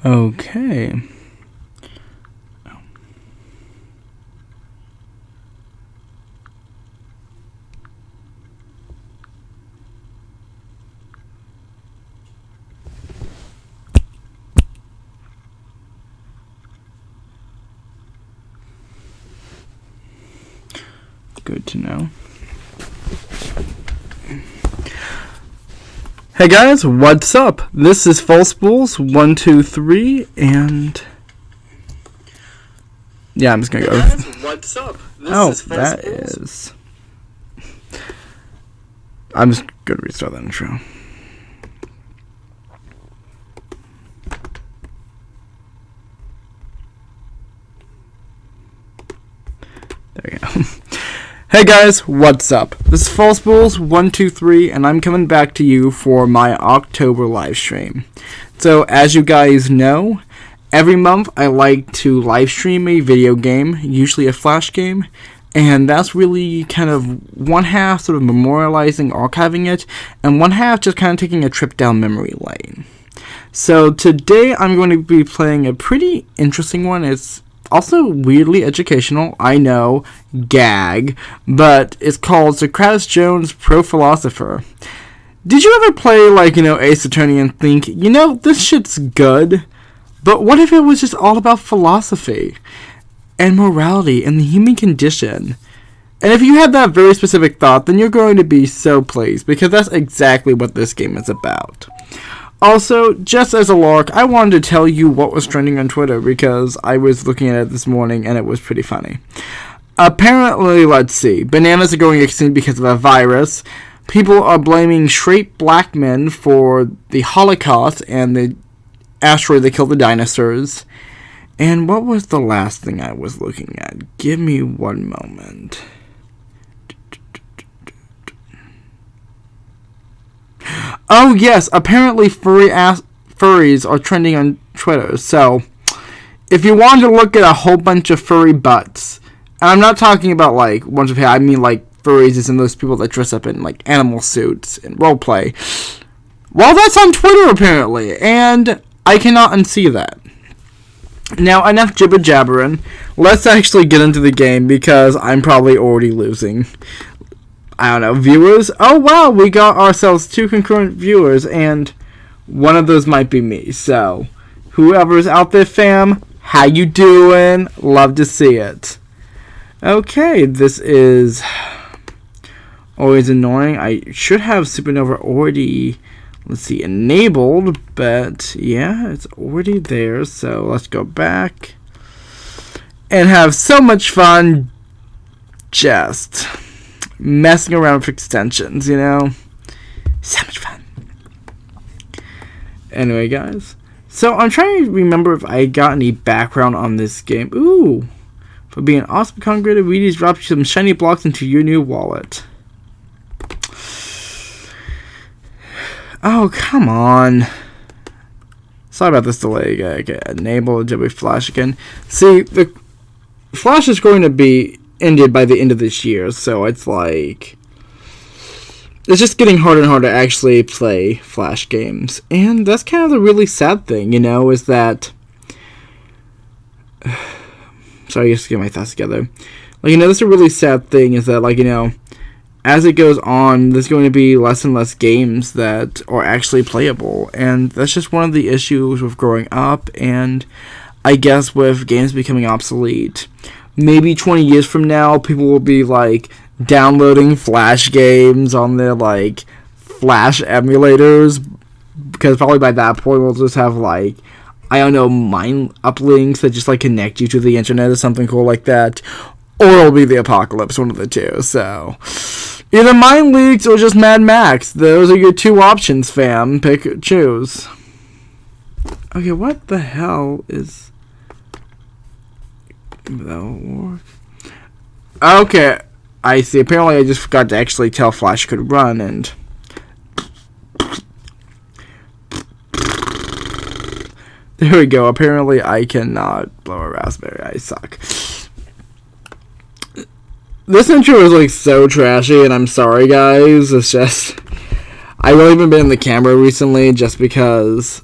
Okay. Good to know. Hey guys, what's up? This is False Bulls 123, and yeah, I'm just gonna go. Hey guys, what's up? This is False that Bulls. is. I'm just gonna restart that intro. There we go. Hey guys, what's up? This is False Bulls 123, and I'm coming back to you for my October live stream. So, as you guys know, every month I like to live stream a video game, usually a Flash game, and that's really kind of one half sort of memorializing, archiving it, and one half just kind of taking a trip down memory lane. So today I'm going to be playing a pretty interesting one. It's also weirdly educational, I know, gag, but it's called Socrates Jones Pro Philosopher. Did you ever play, Ace Attorney and think, this shit's good, but what if it was just all about philosophy and morality and the human condition? And if you had that very specific thought, then you're going to be so pleased, because that's exactly what this game is about. Also, just as a lark, I wanted to tell you what was trending on Twitter, because I was looking at it this morning and it was pretty funny. Apparently, let's see, bananas are going extinct because of a virus. People are blaming straight black men for the Holocaust and the asteroid that killed the dinosaurs. And what was the last thing I was looking at? Give me one moment. Oh yes, apparently furries are trending on Twitter. So, if you want to look at a whole bunch of furry butts, and I'm not talking about a bunch of hair, I mean furries as in those people that dress up in animal suits and roleplay. Well, that's on Twitter apparently, and I cannot unsee that. Now, enough jibber jabbering. Let's actually get into the game, because I'm probably already losing. I don't know, viewers? Oh wow, we got ourselves 2 concurrent viewers, and one of those might be me. So, whoever's out there, fam, how you doing? Love to see it. Okay, this is always annoying. I should have Supernova already, enabled, but yeah, it's already there. So, let's go back and have so much fun just messing around with extensions, So much fun. Anyway, guys. So, I'm trying to remember if I got any background on this game. Ooh. For being an awesome congregator, we just dropped some shiny blocks into your new wallet. Oh, come on. Sorry about this delay. Okay, enable Adobe Flash again. See, the Flash is going to be ended by the end of this year, so it's just getting harder and harder to actually play Flash games. And that's kind of the really sad thing, is that sorry, just to get my thoughts together. That's a really sad thing, is that, as it goes on, there's going to be less and less games that are actually playable. And that's just one of the issues with growing up, and I guess with games becoming obsolete. Maybe 20 years from now, people will be, downloading Flash games on their, Flash emulators. Because probably by that point, we'll just have, I don't know, mine uplinks that just, connect you to the internet or something cool like that. Or it'll be the apocalypse, one of the two. So, either Mind Leaks or just Mad Max. Those are your 2 options, fam. Choose. Okay, what the hell is... That'll work. Okay, I see. Apparently I just forgot to actually tell Flash could run, and... There we go. Apparently I cannot blow a raspberry. I suck. This intro is so trashy, and I'm sorry guys. It's just... I really haven't been in the camera recently just because...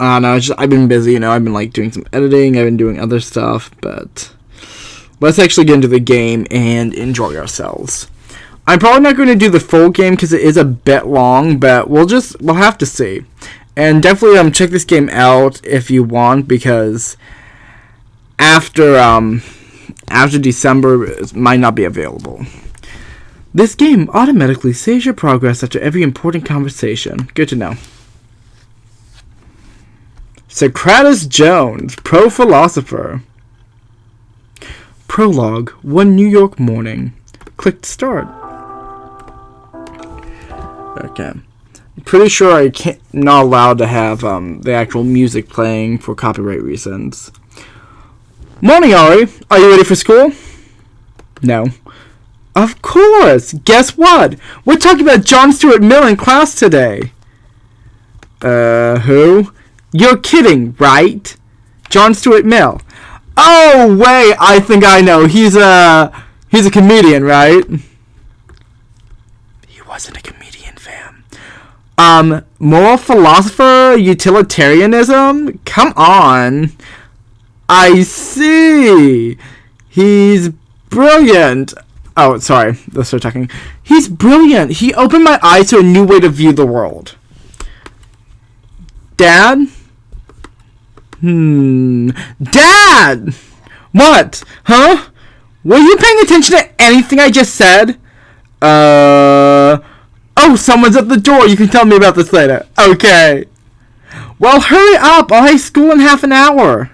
No, I've been busy, I've been, doing some editing, I've been doing other stuff, but let's actually get into the game and enjoy ourselves. I'm probably not going to do the full game because it is a bit long, but we'll have to see. And definitely check this game out if you want, because after December, it might not be available. This game automatically saves your progress after every important conversation. Good to know. Socrates Jones, Philosopher. Prologue, one New York morning. Click to start. Okay. I'm pretty sure I'm not allowed to have the actual music playing for copyright reasons. Morning, Ari. Are you ready for school? No. Of course. Guess what? We're talking about John Stuart Mill in class today. Who? You're kidding, right? John Stuart Mill. Oh, wait. I think I know. He's a comedian, right? He wasn't a comedian, fam. Moral philosopher, utilitarianism? Come on. I see. He's brilliant. Oh, sorry. Let's start talking. He's brilliant. He opened my eyes to a new way to view the world. Dad? Dad! What? Huh? Were you paying attention to anything I just said? Oh, someone's at the door. You can tell me about this later. Okay. Well, hurry up. I'll have school in half an hour.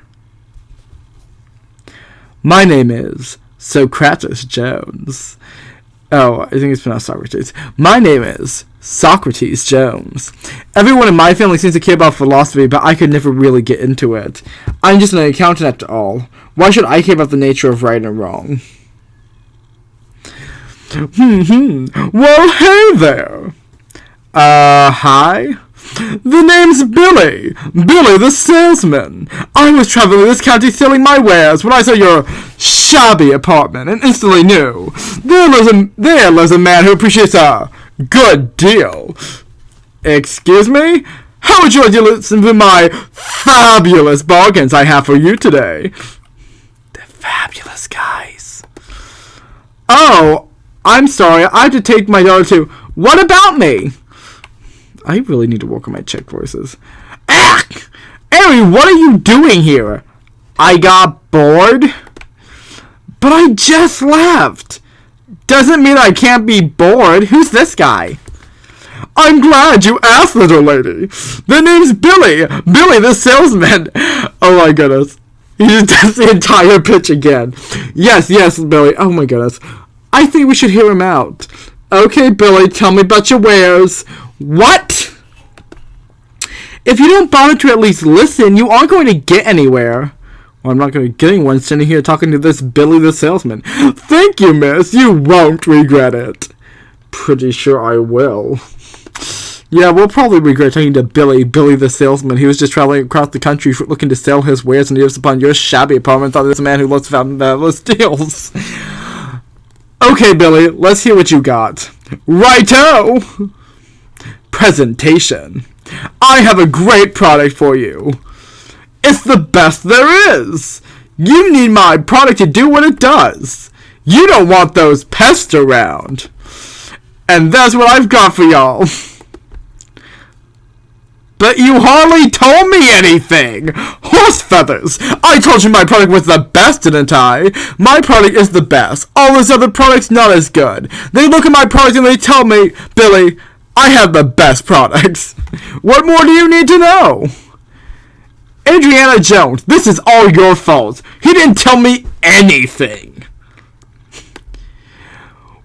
My name is Socrates Jones. Oh, I think it's pronounced Socrates. My name is Socrates Jones. Everyone in my family seems to care about philosophy, but I could never really get into it. I'm just an accountant after all. Why should I care about the nature of right and wrong? Well, hey there. Hi? The name's Billy. Billy the salesman. I was traveling this county selling my wares when I saw your shabby apartment and instantly knew there lives a man who appreciates a good deal. Excuse me? How would you like to listen to my fabulous bargains I have for you today? They're fabulous, guys. Oh, I'm sorry. I have to take my daughter to... What about me? I really need to work on my Czech voices. Ach! Ari, what are you doing here? I got bored? But I just left. Doesn't mean I can't be bored. Who's this guy? I'm glad you asked, little lady. The name's Billy. Billy the salesman. Oh my goodness. He just does the entire pitch again. Yes, Billy. Oh my goodness. I think we should hear him out. Okay, Billy, tell me about your wares. What? If you don't bother to at least listen, you aren't going to get anywhere. Well, I'm not going to get anyone standing here talking to this Billy the salesman. Thank you, miss. You won't regret it. Pretty sure I will. Yeah, we'll probably regret talking to Billy the salesman. He was just traveling across the country looking to sell his wares, and he was upon your shabby apartment thought this man who loves fabulous deals. Okay, Billy, let's hear what you got. Righto! Presentation. I have a great product for you. It's the best there is. You need my product to do what it does. You don't want those pests around. And that's what I've got for y'all. But you hardly told me anything. Horse feathers. I told you my product was the best, didn't I? My product is the best. All those other products not as good. They look at my product and they tell me, Billy, I have the best products. What more do you need to know? Adriana Jones, this is all your fault. He didn't tell me anything.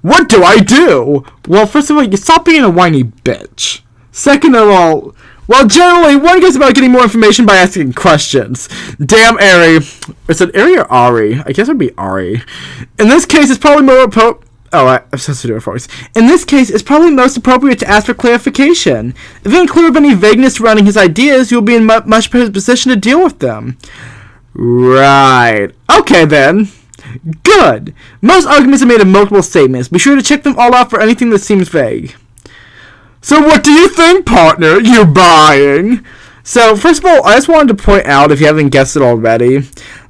What do I do? Well, first of all, you stop being a whiny bitch. Second of all, well, generally, one goes about getting more information by asking questions. Damn, Ari. Is it Ari or Ari? I guess it would be Ari. In this case, it's probably more I'm supposed to do it first. In this case, it's probably most appropriate to ask for clarification. If you're unclear of any vagueness surrounding his ideas, you'll be in much better position to deal with them. Right. Okay, then. Good. Most arguments are made of multiple statements. Be sure to check them all out for anything that seems vague. So what do you think, partner? You buying? So, first of all, I just wanted to point out, if you haven't guessed it already,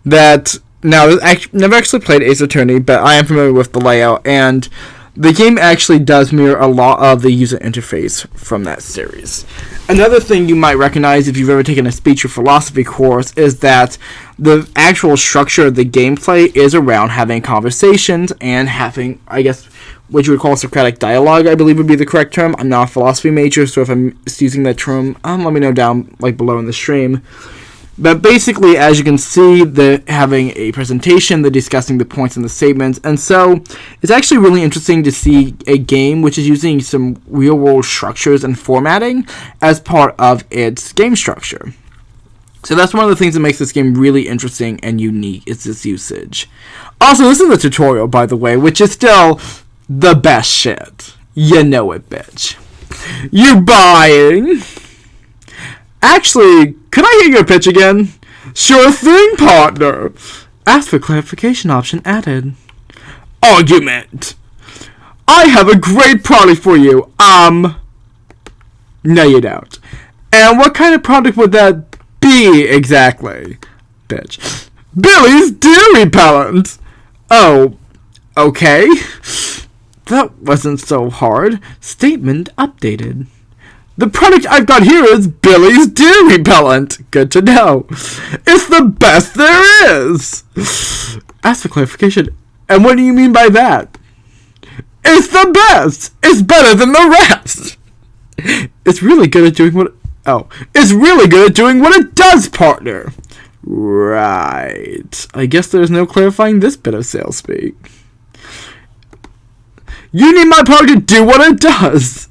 that now, I've never actually played Ace Attorney, but I am familiar with the layout, and the game actually does mirror a lot of the user interface from that series. Another thing you might recognize if you've ever taken a speech or philosophy course is that the actual structure of the gameplay is around having conversations and having, I guess, what you would call Socratic dialogue, I believe would be the correct term. I'm not a philosophy major, so if I'm using that term, let me know down below in the stream. But basically, as you can see, they're having a presentation, they're discussing the points and the statements, and so it's actually really interesting to see a game which is using some real-world structures and formatting as part of its game structure. So that's one of the things that makes this game really interesting and unique, is its usage. Also, this is a tutorial, by the way, which is still the best shit. You know it, bitch. You buying? Actually, could I hear your pitch again? Sure thing, partner. Ask for clarification option added. Argument. I have a great product for you. No, you don't. And what kind of product would that be exactly? Bitch. Billy's deer repellent. Oh, okay. That wasn't so hard. Statement updated. The product I've got here is Billy's deer repellent. Good to know. It's the best there is. Ask for clarification. And what do you mean by that? It's the best. It's better than the rest. It's really good at doing it's really good at doing what it does, partner. Right. I guess there's no clarifying this bit of sales speak. You need my product to do what it does.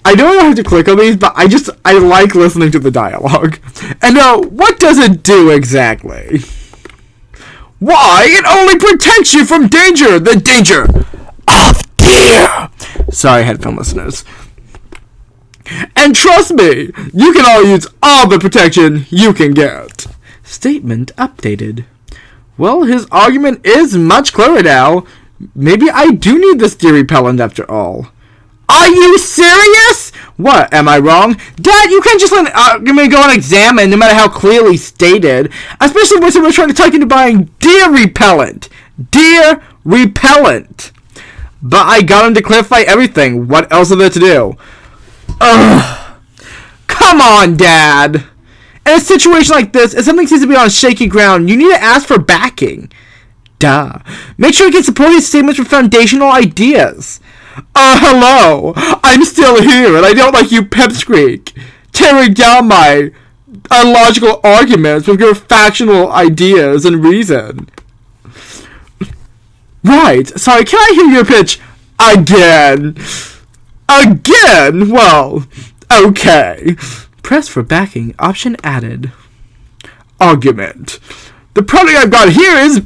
I don't have to click on these, but I like listening to the dialogue. And now, what does it do exactly? Why, it only protects you from danger! The danger of deer! Sorry, headphone listeners. And trust me, you can all use all the protection you can get. Statement updated. Well, his argument is much clearer now. Maybe I do need this deer repellent after all. Are you serious? What, am I wrong? Dad, you can't just let an argument go unexamined no matter how clearly stated. Especially when someone's trying to talk into buying deer repellent. Deer repellent. But I got him to clarify everything. What else is there to do? Ugh. Come on, Dad. In a situation like this, if something seems to be on shaky ground, you need to ask for backing. Duh. Make sure you get supporting statements from foundational ideas. Hello. I'm still here, and I don't like you pipsqueak tearing down my illogical arguments with your factional ideas and reason. Right. Sorry, can I hear your pitch again? Again? Well, okay. Press for backing. Option added. Argument. The product I've got here is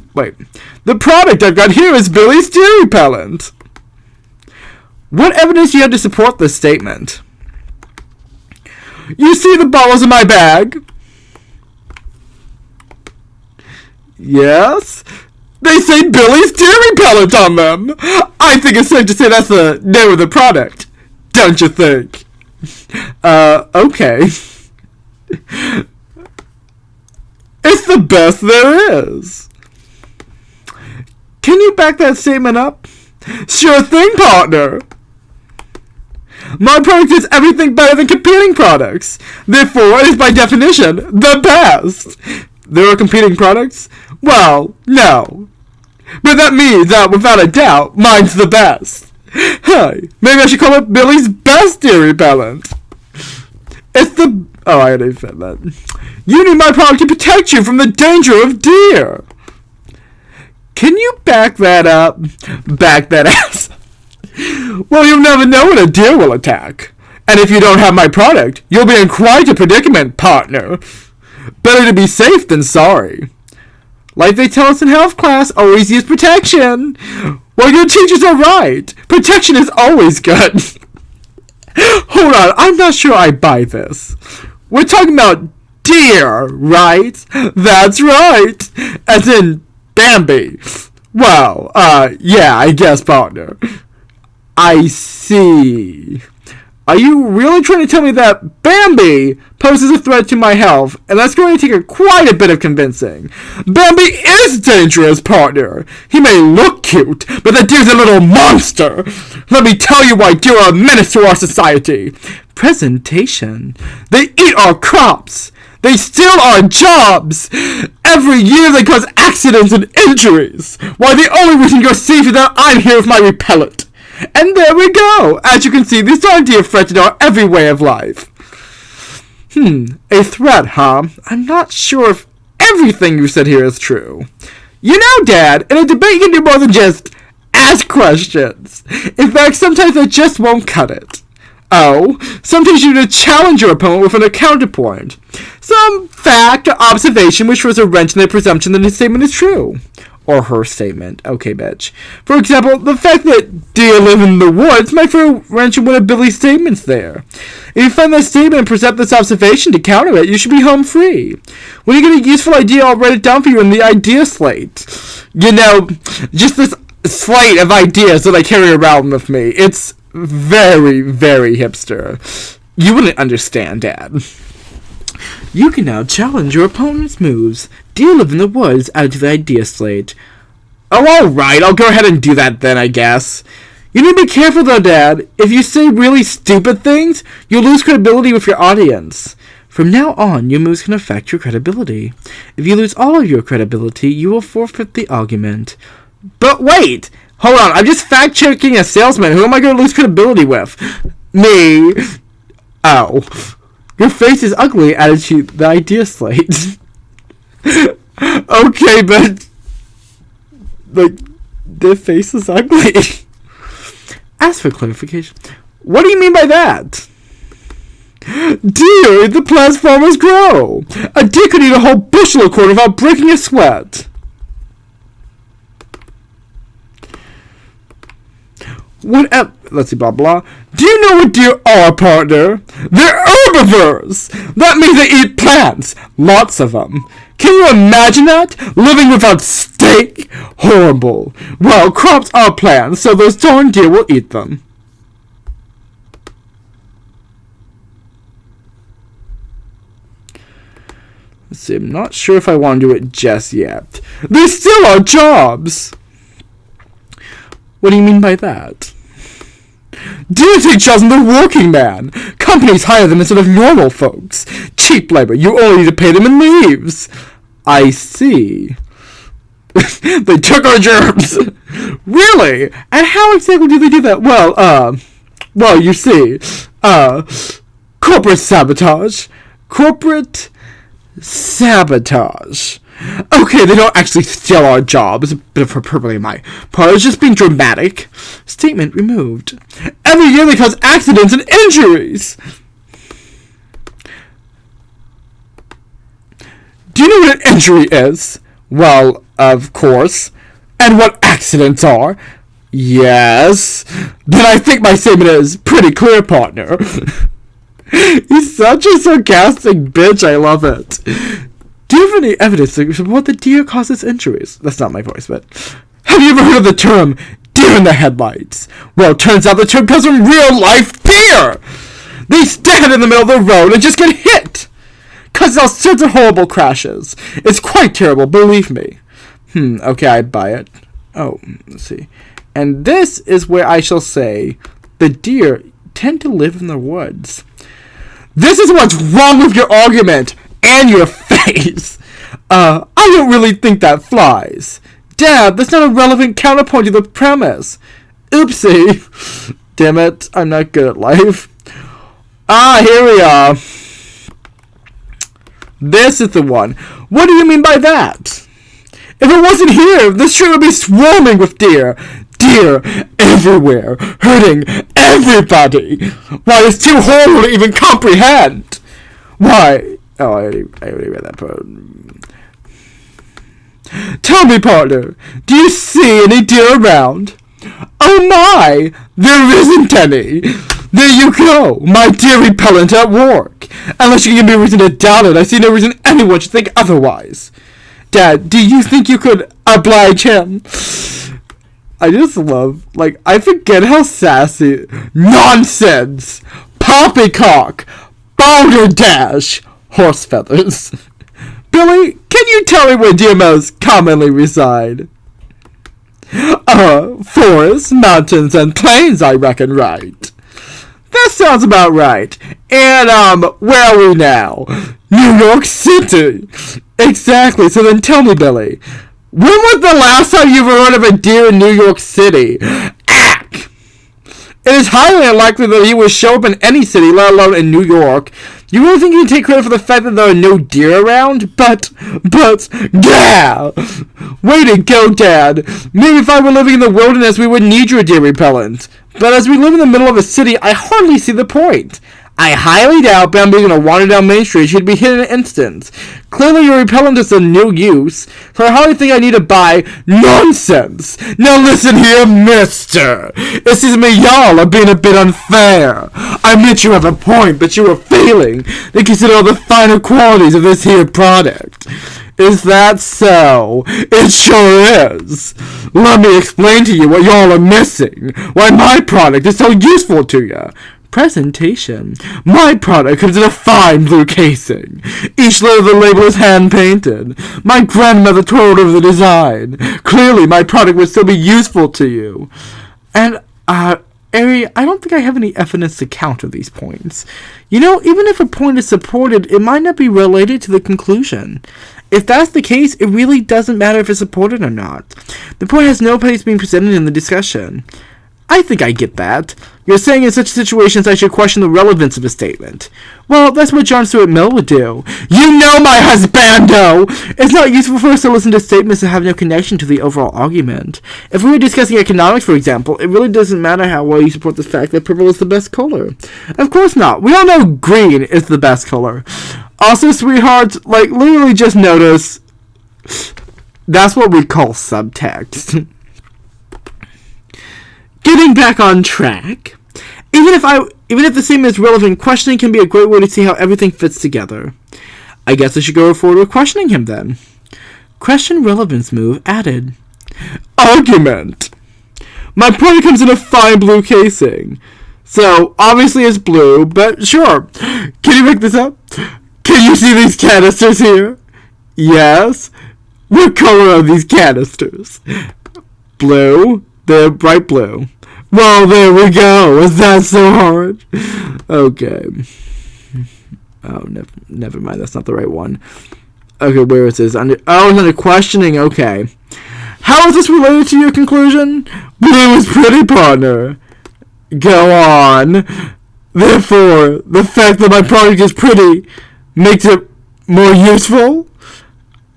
Billy's deer repellent. What evidence do you have to support this statement? You see the bottles in my bag? Yes? They say Billy's deer repellent on them. I think it's safe to say that's the name of the product. Don't you think? Okay. It's the best there is. Can you back that statement up? Sure thing, partner. My product is everything better than competing products. Therefore, it is by definition the best. There are competing products? Well, no. But that means that, without a doubt, mine's the best. Hey, maybe I should call it Billy's Best Deer Repellent. It's the... Oh, I already said that. You need my product to protect you from the danger of deer. Can you back that up? Back that ass. Well, you'll never know when a deer will attack. And if you don't have my product, you'll be in quite a predicament, partner. Better to be safe than sorry. Like they tell us in health class, always use protection. Well, your teachers are right. Protection is always good. Hold on, I'm not sure I buy this. We're talking about deer, right? That's right. As in Bambi. Well, yeah, I guess, partner. I see. Are you really trying to tell me that Bambi poses a threat to my health, and that's going to take quite a bit of convincing? Bambi is dangerous, partner. He may look cute, but that deer's a little monster. Let me tell you why deer are a menace to our society. Presentation. They eat our crops. They steal our jobs. Every year they cause accidents and injuries. Why, the only reason you're safe is that I'm here with my repellent. And there we go! As you can see, these darn deer threaten our every way of life. A threat, huh? I'm not sure if everything you said here is true. You know, Dad, in a debate you can do more than just ask questions. In fact, sometimes I just won't cut it. Oh, sometimes you need to challenge your opponent with a counterpoint. Some fact or observation which throws a wrench in their presumption that his statement is true. Or her statement. Okay, bitch. For example, the fact that deer live in the woods might throw a wrench in one of Billy's statements there. If you find that statement and present this observation to counter it, you should be home free. When you get a useful idea, I'll write it down for you in the idea slate. You know, just this slate of ideas that I carry around with me. It's very, very hipster. You wouldn't understand, Dad. You can now challenge your opponent's moves. Deer live in the woods, added to the idea slate. Oh, alright, I'll go ahead and do that then, I guess. You need to be careful though, Dad. If you say really stupid things, you'll lose credibility with your audience. From now on, your moves can affect your credibility. If you lose all of your credibility, you will forfeit the argument. But wait! Hold on, I'm just fact-checking a salesman. Who am I going to lose credibility with? Me. Oh. Your face is ugly, added to the idea slate. Okay, but like, their face is ugly. Ask for clarification. What do you mean by that? Deer eat the plants farmers grow. A deer could eat a whole bushel of corn without breaking a sweat. Let's see, blah, blah. Do you know what deer are, partner? They're herbivores! That means they eat plants. Lots of them. Can you imagine that? Living without steak? Horrible. Well, crops are plants, so those darn deer will eat them. Let's see, I'm not sure if I want to do it just yet. They still are jobs! What do you mean by that? Deer take jobs from the working man. Companies hire them instead of normal folks. Cheap labor. You only need to pay them in leaves. I see. They took our germs. Really? And how exactly do they do that? Well, you see, corporate sabotage. Corporate sabotage. Okay, they don't actually steal our jobs, but for hyperbole on my part, it's just being dramatic. Statement removed. Every year they cause accidents and injuries. Do you know what an injury is? Well, of course. And what accidents are? Yes. Then I think my statement is pretty clear, partner. He's such a sarcastic bitch, I love it. Do you have any evidence to support that deer causes injuries? That's not my voice, but... Have you ever heard of the term, deer in the headlights? Well, it turns out the term comes from real-life deer! They stand in the middle of the road and just get hit! Causes all sorts of horrible crashes. It's quite terrible, believe me. Okay, I'd buy it. Oh, let's see. And this is where I shall say, the deer tend to live in the woods. This is what's wrong with your argument! And your face. I don't really think that flies. Dad, that's not a relevant counterpoint to the premise. Oopsie. Damn it, I'm not good at life. Here we are. This is the one. What do you mean by that? If it wasn't here, this street would be swarming with deer. Deer everywhere, hurting everybody. Why, it's too horrible to even comprehend. Why... Oh, I already read that part. Tell me, partner, do you see any deer around? Oh my, there isn't any. There you go, my deer repellent at work. Unless you give me a reason to doubt it, I see no reason anyone should think otherwise. Dad, do you think you could oblige him? I just love, I forget how sassy. Nonsense! poppycock, balderdash, horse feathers. Billy, can you tell me where GMOs commonly reside? Forests, mountains, and plains, I reckon, right? That sounds about right. And, where are we now? New York City! Exactly, so then tell me, Billy, when was the last time you ever heard of a deer in New York City? Ack! It is highly unlikely that he would show up in any city, let alone in New York. You really think you can take credit for the fact that there are no deer around? But, yeah! Way to go, Dad! Maybe if I were living in the wilderness, we would need your deer repellent. But as we live in the middle of a city, I hardly see the point. I highly doubt Bambi's gonna wander down Main Street. She'd be hit in an instant. Clearly, your repellent is of no use, so I hardly think I need to buy nonsense. Now listen here, mister. It seems to me y'all are being a bit unfair. I admit you have a point, but you are failing to consider all the finer qualities of this here product. Is that so? It sure is. Let me explain to you what y'all are missing. Why my product is so useful to you. Presentation. My product comes in a fine blue casing. Each letter of the label is hand-painted. My grandmother told over the design. Clearly, my product would still be useful to you. And, Ari, I don't think I have any evidence to counter these points. You know, even if a point is supported, it might not be related to the conclusion. If that's the case, it really doesn't matter if it's supported or not. The point has no place being presented in the discussion. I think I get that. You're saying in such situations I should question the relevance of a statement. Well, that's what John Stuart Mill would do. You know my husbando! It's not useful for us to listen to statements that have no connection to the overall argument. If we were discussing economics, for example, it really doesn't matter how well you support the fact that purple is the best color. Of course not. We all know green is the best color. Also, sweethearts, literally just notice that's what we call subtext. Getting back on track, even if the statement is relevant, questioning can be a great way to see how everything fits together. I guess I should go forward with questioning him then. Question relevance move added. Argument. My product comes in a fine blue casing. So, obviously it's blue, but sure. Can you make this up? Can you see these canisters here? Yes. What color are these canisters? Blue. They're bright blue. Well, there we go. Is that so hard? Okay. Oh, never mind. That's not the right one. Okay, where is this? It's under questioning. Okay. How is this related to your conclusion? Blue is pretty, partner. Go on. Therefore, the fact that my product is pretty makes it more useful?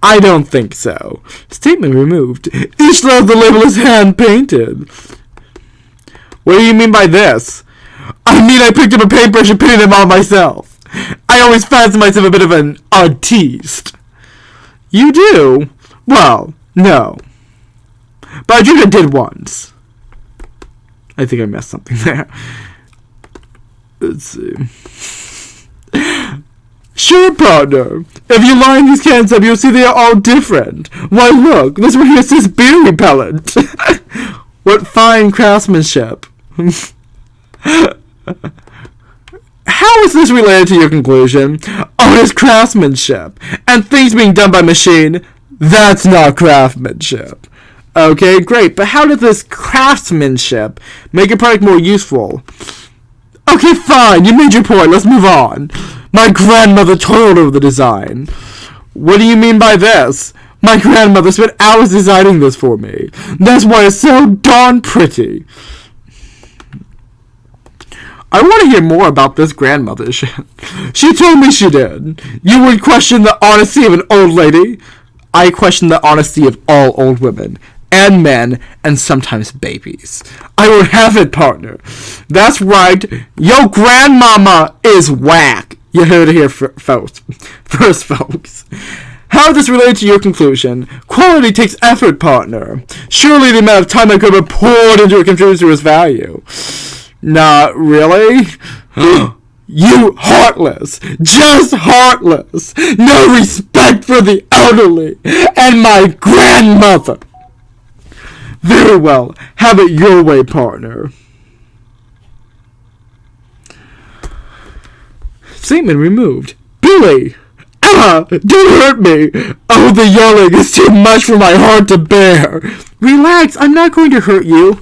I don't think so. Statement removed. Each letter of the label is hand-painted. What do you mean by this? I mean I picked up a paintbrush and painted them on myself. I always fancy myself a bit of an artiste. You do? Well, no. But I think I did once. I think I messed something there. Let's see. Sure, partner. If you line these cans up, you'll see they are all different. Why, look, this one here says beer repellent. What fine craftsmanship. How is this related to your conclusion? Oh, it's craftsmanship. And things being done by machine, that's not craftsmanship. Okay, great. But how did this craftsmanship make your product more useful? Okay, fine. You made your point. Let's move on. My grandmother toiled over the design. What do you mean by this? My grandmother spent hours designing this for me. That's why it's so darn pretty. I want to hear more about this grandmother shit. She told me she did. You would question the honesty of an old lady? I question the honesty of all old women. And men, and sometimes babies. I won't have it, partner. That's right. Yo grandmama is whack. You heard it here first, folks. How is this related to your conclusion? Quality takes effort, partner. Surely the amount of time I could have poured into it contributes to its value. Not really? You heartless. Just heartless. No respect for the elderly. And my grandmother. Very well. Have it your way, partner. Statement removed. Billy! Ah! Don't hurt me! Oh, the yelling is too much for my heart to bear! Relax, I'm not going to hurt you.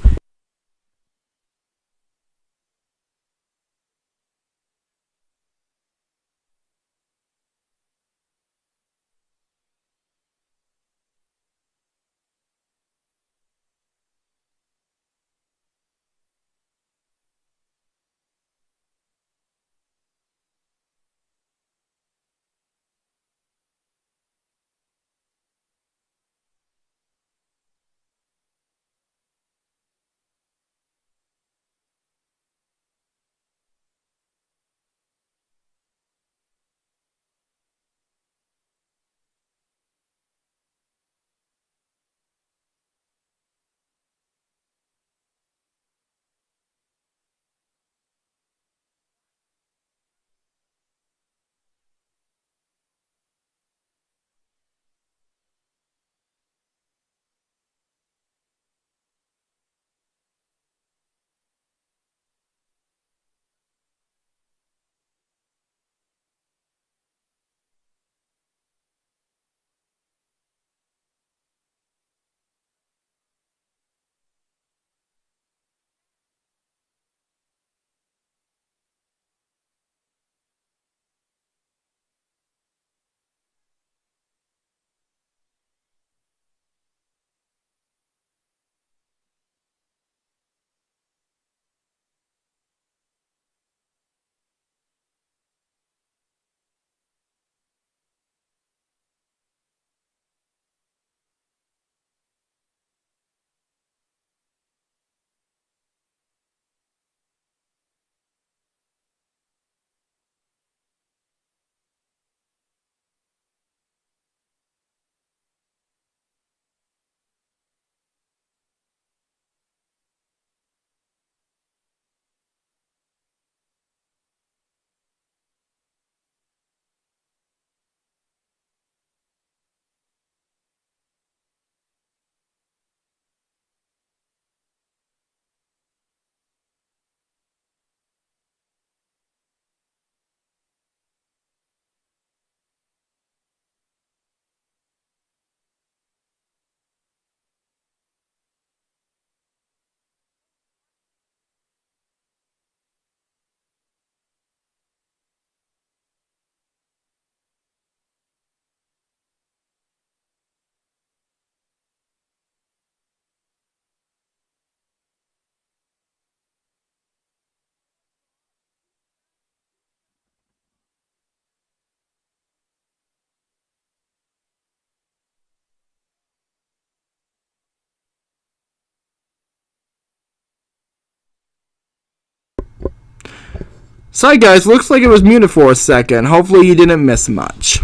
Sorry guys, looks like it was muted for a second. Hopefully you didn't miss much.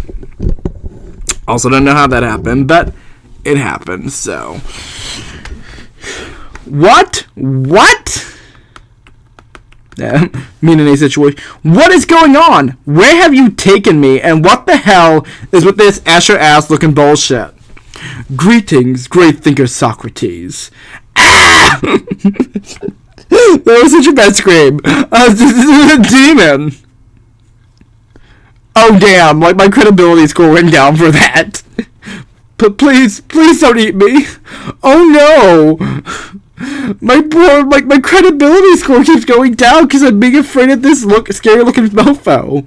Also don't know how that happened, but it happened, so. What? Me in a situation. What is going on? Where have you taken me? And what the hell is with this Asher ass looking bullshit? Greetings, great thinker Socrates. Ah! That was such a bad scream. This is a demon. Oh damn! Like my credibility score went down for that. But please don't eat me. Oh no! My credibility score keeps going down because I'm being afraid of this scary looking mofo.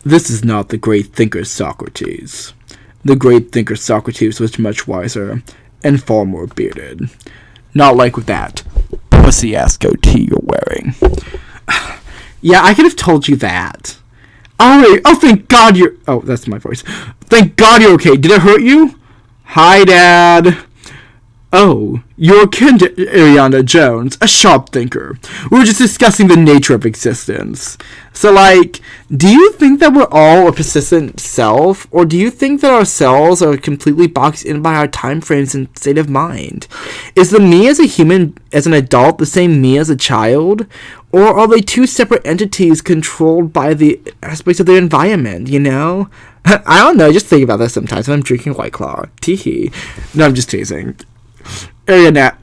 This is not the great thinker Socrates. The great thinker Socrates was much wiser and far more bearded. Not like with that pussy-ass goatee you're wearing. Yeah, I could have told you that. Oh, thank God you're... Oh, that's my voice. Thank God you're okay. Did it hurt you? Hi, Dad. Oh, you're akin to Ariana Jones, a sharp thinker. We were just discussing the nature of existence. So, like, do you think that we're all a persistent self? Or do you think that our selves are completely boxed in by our time frames and state of mind? Is the me as a human, as an adult, the same me as a child? Or are they two separate entities controlled by the aspects of their environment, you know? I don't know, just think about this sometimes when I'm drinking White Claw. Teehee. No, I'm just teasing. Ariana,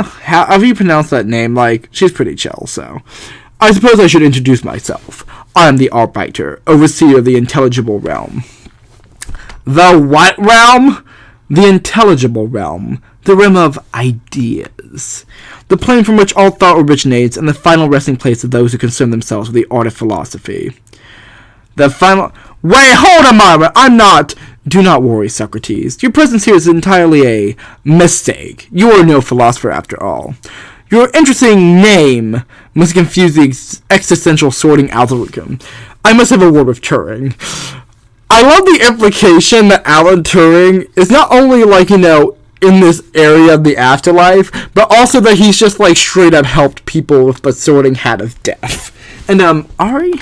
however you pronounce that name, like, she's pretty chill, so. I suppose I should introduce myself. I am the Arbiter, overseer of the intelligible realm. The what realm? The intelligible realm. The realm of ideas. The plane from which all thought originates, and the final resting place of those who concern themselves with the art of philosophy. The final... Wait, hold a moment! I'm not... Do not worry, Socrates. Your presence here is entirely a mistake. You are no philosopher after all. Your interesting name must confuse the existential sorting algorithm. I must have a word with Turing. I love the implication that Alan Turing is not only, like, in this area of the afterlife, but also that he's just, like, straight up helped people with the sorting hat of death. And, Ari?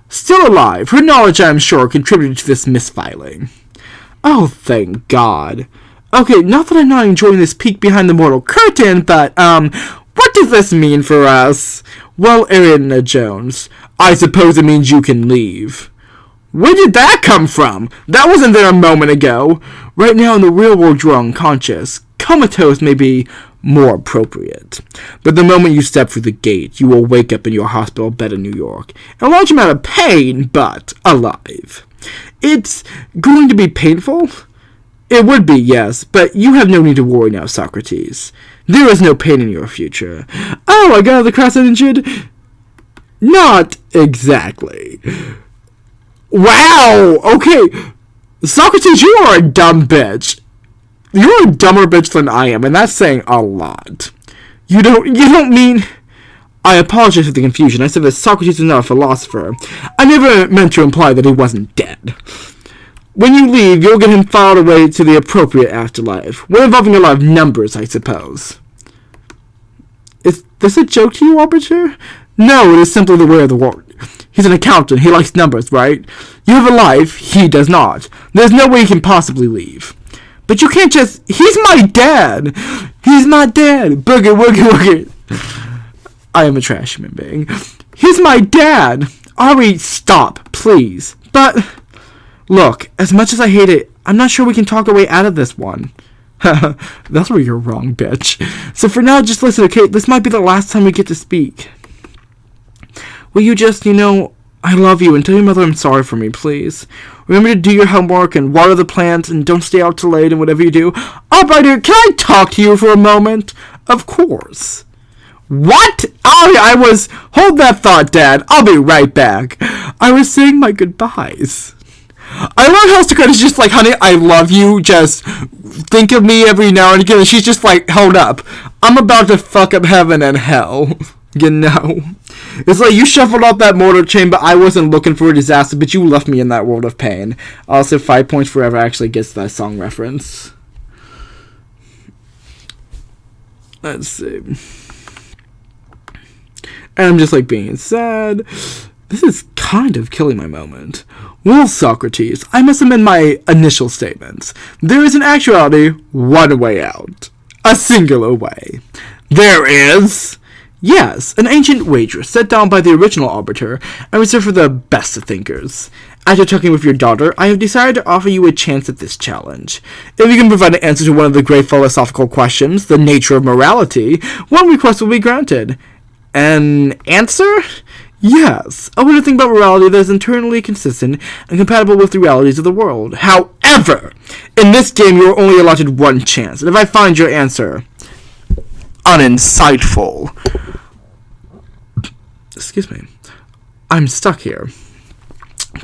Still alive. Her knowledge, I'm sure, contributed to this misfiling. Oh, thank God. Okay, not that I'm not enjoying this peek behind the mortal curtain, but, what does this mean for us? Well, Ariana Jones, I suppose it means you can leave. Where did that come from? That wasn't there a moment ago. Right now in the real world you're unconscious. Comatose may be more appropriate. But the moment you step through the gate, you will wake up in your hospital bed in New York. In a large amount of pain, but alive. It's going to be painful? It would be, yes, but you have no need to worry now, Socrates. There is no pain in your future. Oh, I got out of the cross-eyed injured? Not exactly. Wow! Okay, Socrates, you are a dumb bitch. You're a dumber bitch than I am, and that's saying a lot. You don't mean... I apologize for the confusion. I said that Socrates was not a philosopher. I never meant to imply that he wasn't dead. When you leave, you'll get him filed away to the appropriate afterlife. One involving a lot of numbers, I suppose. Is this a joke to you, Arbiter? No, it is simply the way of the world. He's an accountant. He likes numbers, right? You have a life. He does not. There's no way he can possibly leave. But you can't just... He's my dad! He's my dad! Boogie, woogie, woogie. I am a trash human being. He's my dad! Ari, stop, please. But... Look, as much as I hate it, I'm not sure we can talk our way out of this one. That's where you're wrong, bitch. So for now, just listen, okay? This might be the last time we get to speak. Will you just, I love you, and tell your mother I'm sorry for me, please. Remember to do your homework and water the plants and don't stay out too late and whatever you do. Arbiter, can I talk to you for a moment? Of course. What? Hold that thought, Dad. I'll be right back. I was saying my goodbyes. I love how Socrates is just like, honey, I love you, just think of me every now and again, and she's just like, hold up, I'm about to fuck up heaven and hell, It's like, you shuffled off that mortar chain, but I wasn't looking for a disaster, but you left me in that world of pain. Also, 5 points for whoever actually gets that song reference. Let's see. And I'm just like being sad. This is kind of killing my moment. Well, Socrates, I must amend my initial statements. There is in actuality one way out. A singular way. There is? Yes, an ancient wager set down by the original arbiter and reserved for the best of thinkers. After talking with your daughter, I have decided to offer you a chance at this challenge. If you can provide an answer to one of the great philosophical questions, the nature of morality, one request will be granted. An answer? Yes, I want to think about morality that is internally consistent and compatible with the realities of the world. However, in this game you are only allotted one chance, and if I find your answer uninsightful... Excuse me. I'm stuck here.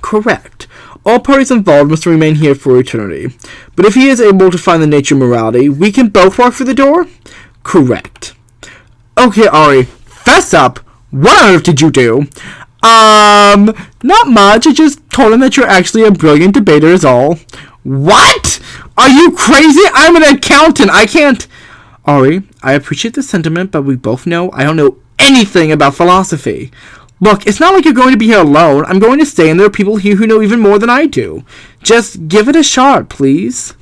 Correct. All parties involved must remain here for eternity. But if he is able to find the nature of morality, we can both walk through the door? Correct. Okay, Ari, fess up. What on earth did you do? Not much. I just told him that you're actually a brilliant debater is all. What? Are you crazy? I'm an accountant. I can't... Ari, I appreciate the sentiment, but we both know I don't know anything about philosophy. Look, it's not like you're going to be here alone. I'm going to stay, and there are people here who know even more than I do. Just give it a shot, please.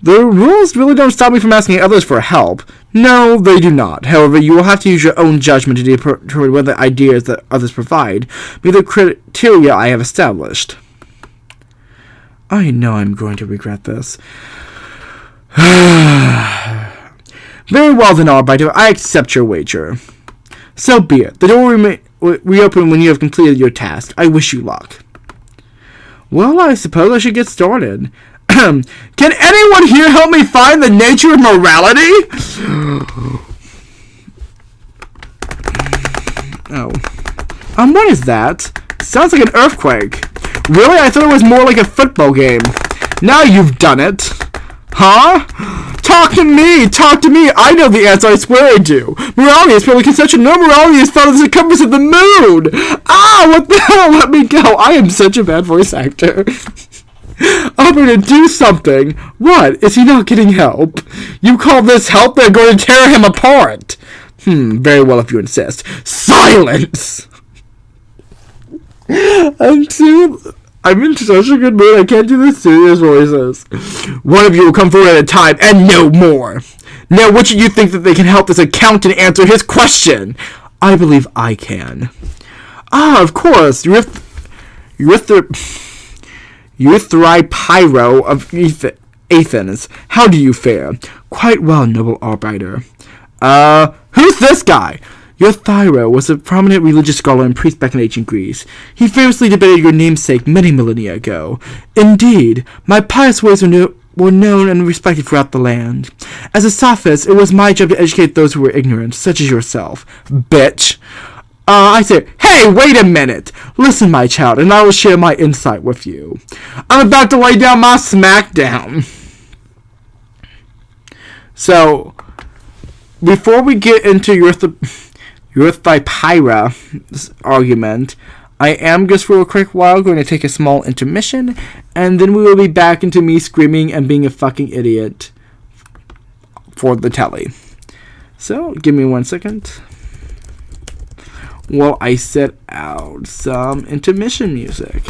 The rules really don't stop me from asking others for help. No, they do not. However, you will have to use your own judgment to determine whether the ideas that others provide meet the criteria I have established. I know I'm going to regret this. Very well then, Arbiter, I accept your wager. So be it. The door will reopen when you have completed your task. I wish you luck. Well, I suppose I should get started. Can anyone here help me find the nature of morality? Oh. What is that? Sounds like an earthquake. Really? I thought it was more like a football game. Now you've done it. Huh? Talk to me! Talk to me! I know the answer, I swear I do. Morality is probably conception. No morality is found in the circumference of the moon! Ah! What the hell? Let me go! I am such a bad voice actor. I'm going to do something. What? Is he not getting help? You call this help? They're going to tear him apart. Very well if you insist. Silence! I'm in such a good mood, I can't do the serious voices. One of you will come forward at a time, and no more. Now, which of you think that they can help this accountant answer his question? I believe I can. Ah, of course. Pyro of Athens. How do you fare? Quite well, noble arbiter. Who's this guy? Your Thyro was a prominent religious scholar and priest back in ancient Greece. He famously debated your namesake many millennia ago. Indeed, my pious ways were known and respected throughout the land. As a sophist, it was my job to educate those who were ignorant, such as yourself. Bitch. I say, hey, wait a minute. Listen, my child, and I will share my insight with you. I'm about to lay down my smackdown. So, before we get into Pyra argument, I am just for a quick while going to take a small intermission, and then we will be back into me screaming and being a fucking idiot for the telly. So, give me 1 second while I set out some intermission music.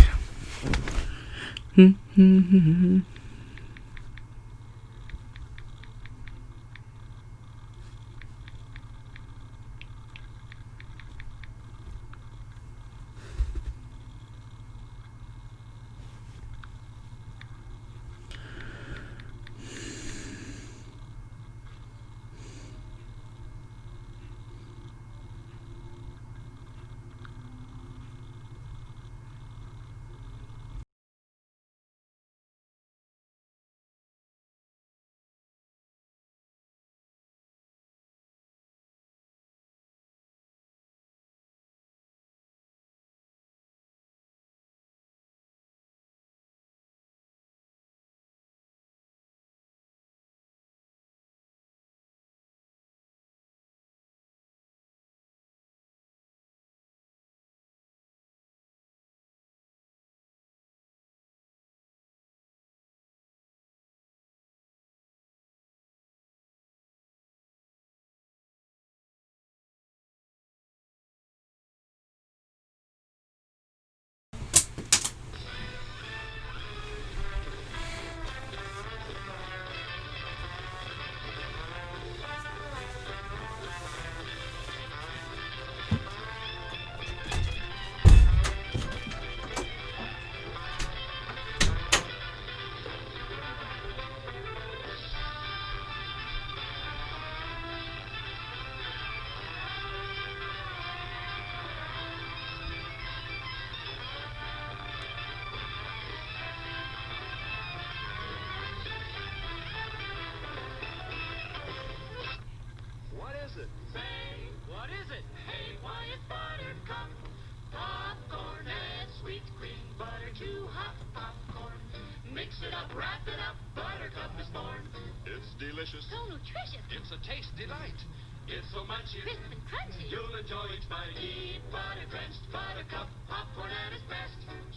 delicious. So nutritious. It's a taste delight. It's so munchy. Crisp and crunchy. You'll enjoy each bite. Eat butter drenched buttercup popcorn at its best.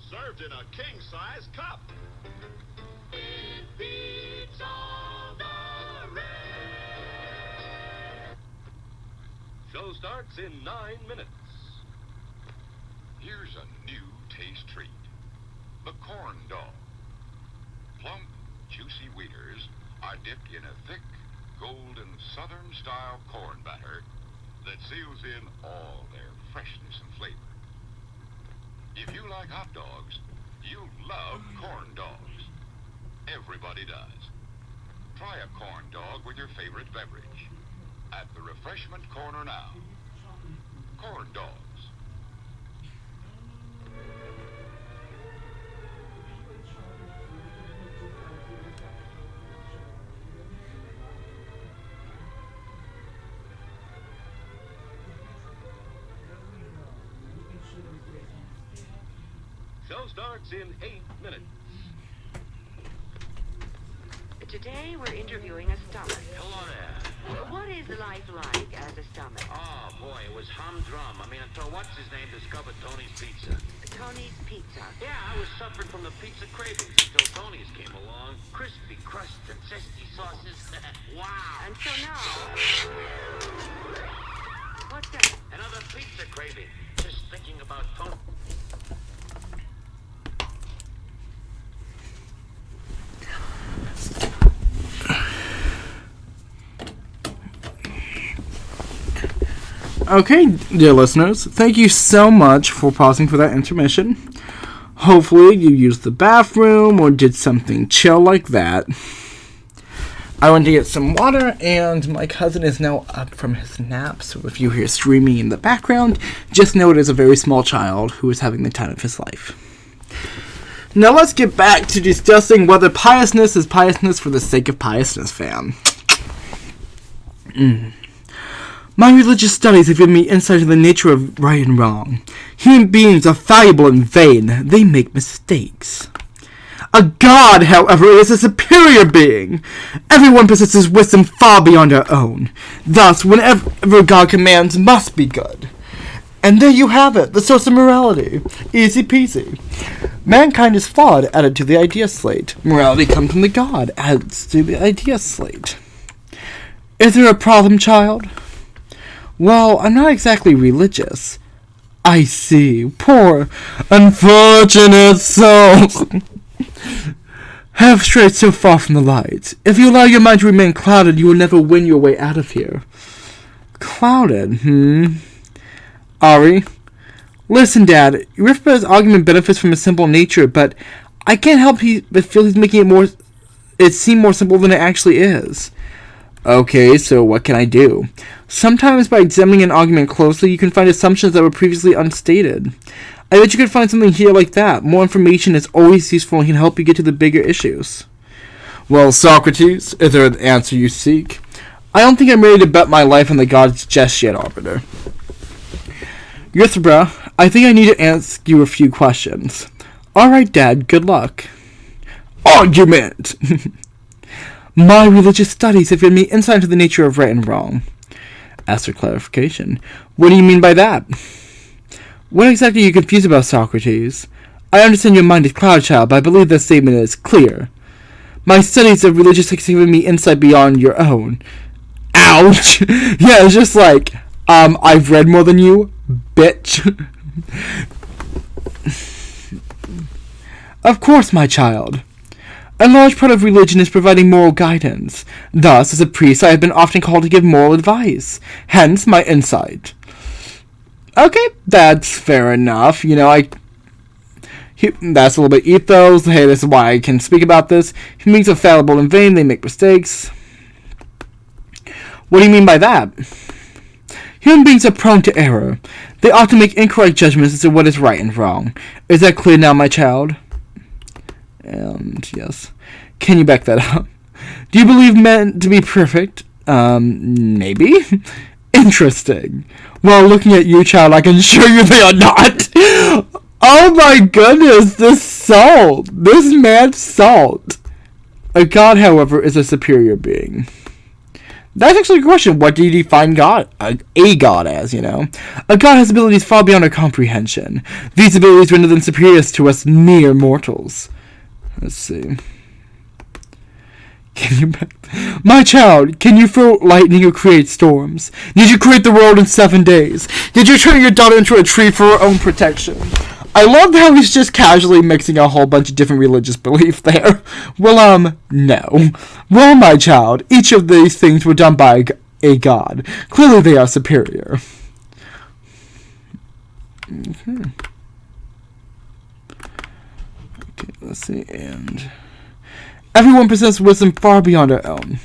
Served in a king-size cup. It beats all the rest. Show starts in 9 minutes. Here's a new taste treat. The corn dog. Plump, juicy wheaters are dipped in a thick, golden Southern-style corn batter that seals in all their freshness and flavor. If you like hot dogs, you'll love corn dogs. Everybody does. Try a corn dog with your favorite beverage at the refreshment corner now. corn dogs. Show starts in 8 minutes. Today we're interviewing a stomach. Hello there. What is life like as a stomach? Oh, boy, it was humdrum. I mean, until what's-his-name discovered Tony's Pizza. Tony's Pizza. Yeah, I was suffering from the pizza cravings until Tony's came along. Crispy crust and zesty sauces. Wow. Until now. What's that? Another pizza craving. Just thinking about Tony. Okay, dear listeners, thank you so much for pausing for that intermission. Hopefully you used the bathroom or did something chill like that. I went to get some water, and my cousin is now up from his nap, so if you hear screaming in the background, just know it is a very small child who is having the time of his life. Now let's get back to discussing whether piousness is piousness for the sake of piousness, fam. My religious studies have given me insight into the nature of right and wrong. Human beings are fallible and vain. They make mistakes. A god, however, is a superior being. Everyone possesses wisdom far beyond our own. Thus, whenever God commands must be good. And there you have it, the source of morality. Easy peasy. Mankind is flawed, added to the idea slate. Morality comes from the god, added to the idea slate. Is there a problem, child? Well, I'm not exactly religious. I see. Poor, unfortunate soul. Have strayed so far from the light. If you allow your mind to remain clouded, you will never win your way out of here. Clouded, Ari? Listen, Dad. Rivka's argument benefits from a simple nature, but I can't help but feel he's making it seem more simple than it actually is. Okay, so what can I do? Sometimes by examining an argument closely, you can find assumptions that were previously unstated. I bet you could find something here like that. More information is always useful and can help you get to the bigger issues. Well, Socrates, is there an answer you seek? I don't think I'm ready to bet my life on the gods just yet, Arbiter. Euthybra, I think I need to ask you a few questions. Alright, Dad, good luck. Argument! My religious studies have given me insight into the nature of right and wrong. Ask for clarification. What do you mean by that? What exactly are you confused about, Socrates? I understand your mind is clouded, child, but I believe this statement is clear. My studies of religious have given me insight beyond your own. Ouch! Yeah, it's just like, I've read more than you, bitch. Of course, my child. A large part of religion is providing moral guidance. Thus, as a priest, I have been often called to give moral advice. Hence, my insight. Okay, that's fair enough. That's a little bit ethos. Hey, this is why I can speak about this. Human beings are fallible and vain. They make mistakes. What do you mean by that? Human beings are prone to error. They often make incorrect judgments as to what is right and wrong. Is that clear now, my child? And yes. Can you back that up? Do you believe men to be perfect? Maybe. Interesting. Well, looking at you, child, I can assure you they are not. Oh my goodness, this salt. This mad salt. A god, however, is a superior being. That's actually a question. What do you define God, a god as, A god has abilities far beyond our comprehension. These abilities render them superior to us mere mortals. Let's see. My child, can you throw lightning or create storms? Did you create the world in 7 days? Did you turn your daughter into a tree for her own protection? I love how he's just casually mixing a whole bunch of different religious beliefs there. Well, no. Well, my child, each of these things were done by a god. Clearly they are superior. Okay, let's see, and... Everyone possesses wisdom far beyond our own.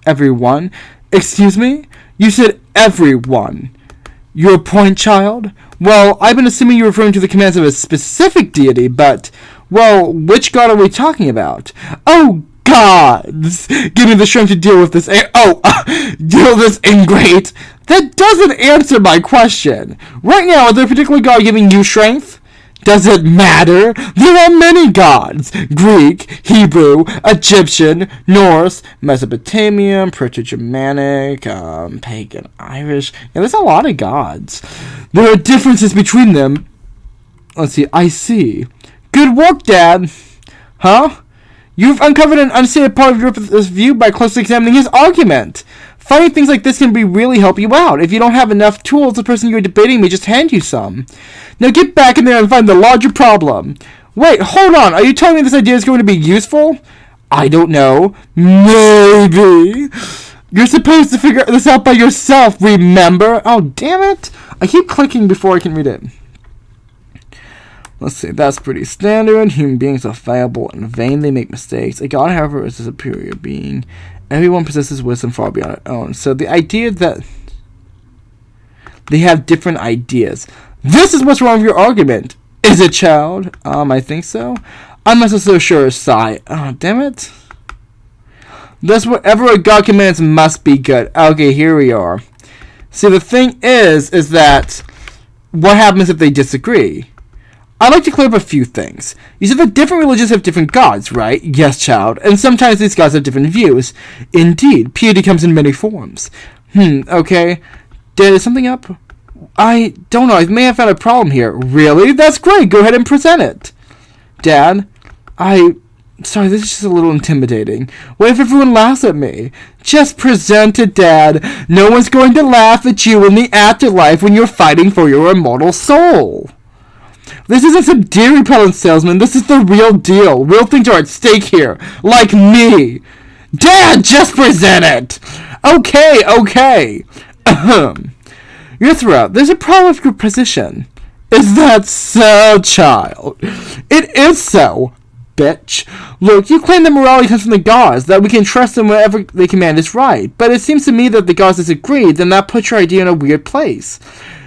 Everyone? Excuse me? You said everyone. Your point, child? Well, I've been assuming you're referring to the commands of a specific deity, but, well, which god are we talking about? Oh, gods! Give me the strength to deal with this, deal with this ingrate. That doesn't answer my question. Right now, is there a particular god giving you strength? Does it matter? There are many gods. Greek, Hebrew, Egyptian, Norse, Mesopotamian, Proto-Germanic, Pagan, Irish. Yeah, there's a lot of gods. There are differences between them. Let's see. I see. Good work, Dad. Huh? You've uncovered an unstated part of Griffith's view by closely examining his argument. Finding things like this can really help you out. If you don't have enough tools, the person you're debating may just hand you some. Now get back in there and find the larger problem. Wait, hold on. Are you telling me this idea is going to be useful? I don't know. Maybe. You're supposed to figure this out by yourself, remember? Oh, damn it. I keep clicking before I can read it. Let's see. That's pretty standard. Human beings are fallible and vain. They make mistakes. A god, however, is a superior being. Everyone possesses wisdom far beyond our own. So the idea that they have different ideas. This is what's wrong with your argument. Is it, child? I think so. I'm not so sure, Sigh. Oh, damn it. Thus, whatever a god commands must be good. Okay, here we are. See, the thing is that what happens if they disagree? I'd like to clear up a few things. You said that different religions have different gods, right? Yes, child. And sometimes these gods have different views. Indeed, piety comes in many forms. Okay. Did something up? I don't know. I may have found a problem here. Really? That's great. Go ahead and present it. Dad, sorry, this is just a little intimidating. What if everyone laughs at me? Just present it, Dad. No one's going to laugh at you in the afterlife when you're fighting for your immortal soul. This isn't some deer repellent salesman. This is the real deal. Real things are at stake here. Like me. Dad, just present it. Okay. Your throat. There's a problem with your position. Is that so, child? It is so, bitch. Look, you claim that morality comes from the gods, that we can trust them whenever they command is right. But it seems to me that if the gods disagree, then that puts your idea in a weird place.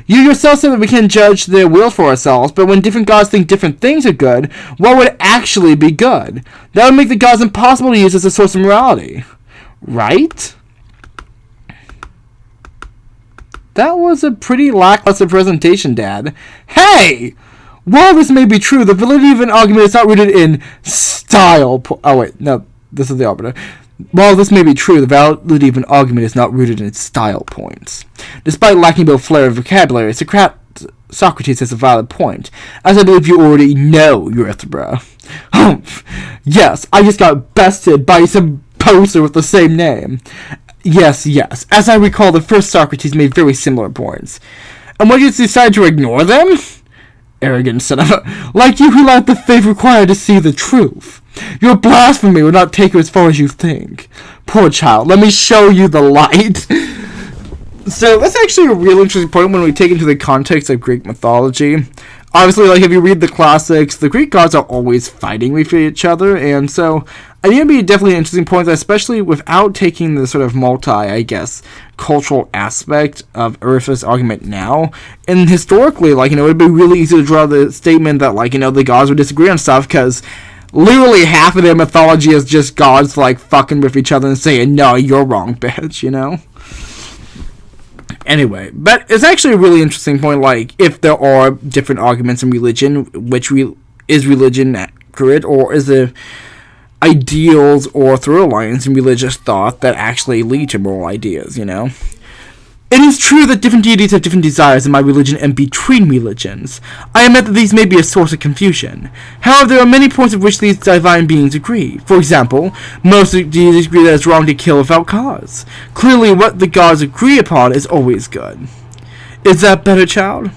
You yourself said that we can judge their will for ourselves, but when different gods think different things are good, what would actually be good? That would make the gods impossible to use as a source of morality. Right? That was a pretty lackluster presentation, Dad. Hey! While this may be true, the validity of an argument is not rooted in style. Oh, wait. No, this is the arbiter. While this may be true, the validity of an argument is not rooted in its style points. Despite lacking both flair and vocabulary, Socrates has a valid point, as I believe you already know, Erythra. Yes, I just got bested by some poster with the same name. Yes. As I recall, the first Socrates made very similar points. And what, you decide to ignore them? Arrogant son of a... Like you who lack the faith required to see the truth. Your blasphemy will not take you as far as you think. Poor child, let me show you the light. So that's actually a real interesting point when we take into the context of Greek mythology. Obviously, like, if you read the classics, the Greek gods are always fighting with each other, and so I think it'd be definitely an interesting point, especially without taking the sort of cultural aspect of Erythra's argument now. And historically, it'd be really easy to draw the statement that, the gods would disagree on stuff, because literally half of their mythology is just gods, fucking with each other and saying, no, you're wrong, bitch, Anyway, but it's actually a really interesting point, if there are different arguments in religion, is religion accurate, or is there ideals or through lines in religious thought that actually lead to moral ideas, It is true that different deities have different desires in my religion and between religions. I admit that these may be a source of confusion. However, there are many points at which these divine beings agree. For example, most deities agree that it's wrong to kill without cause. Clearly, what the gods agree upon is always good. Is that better, child?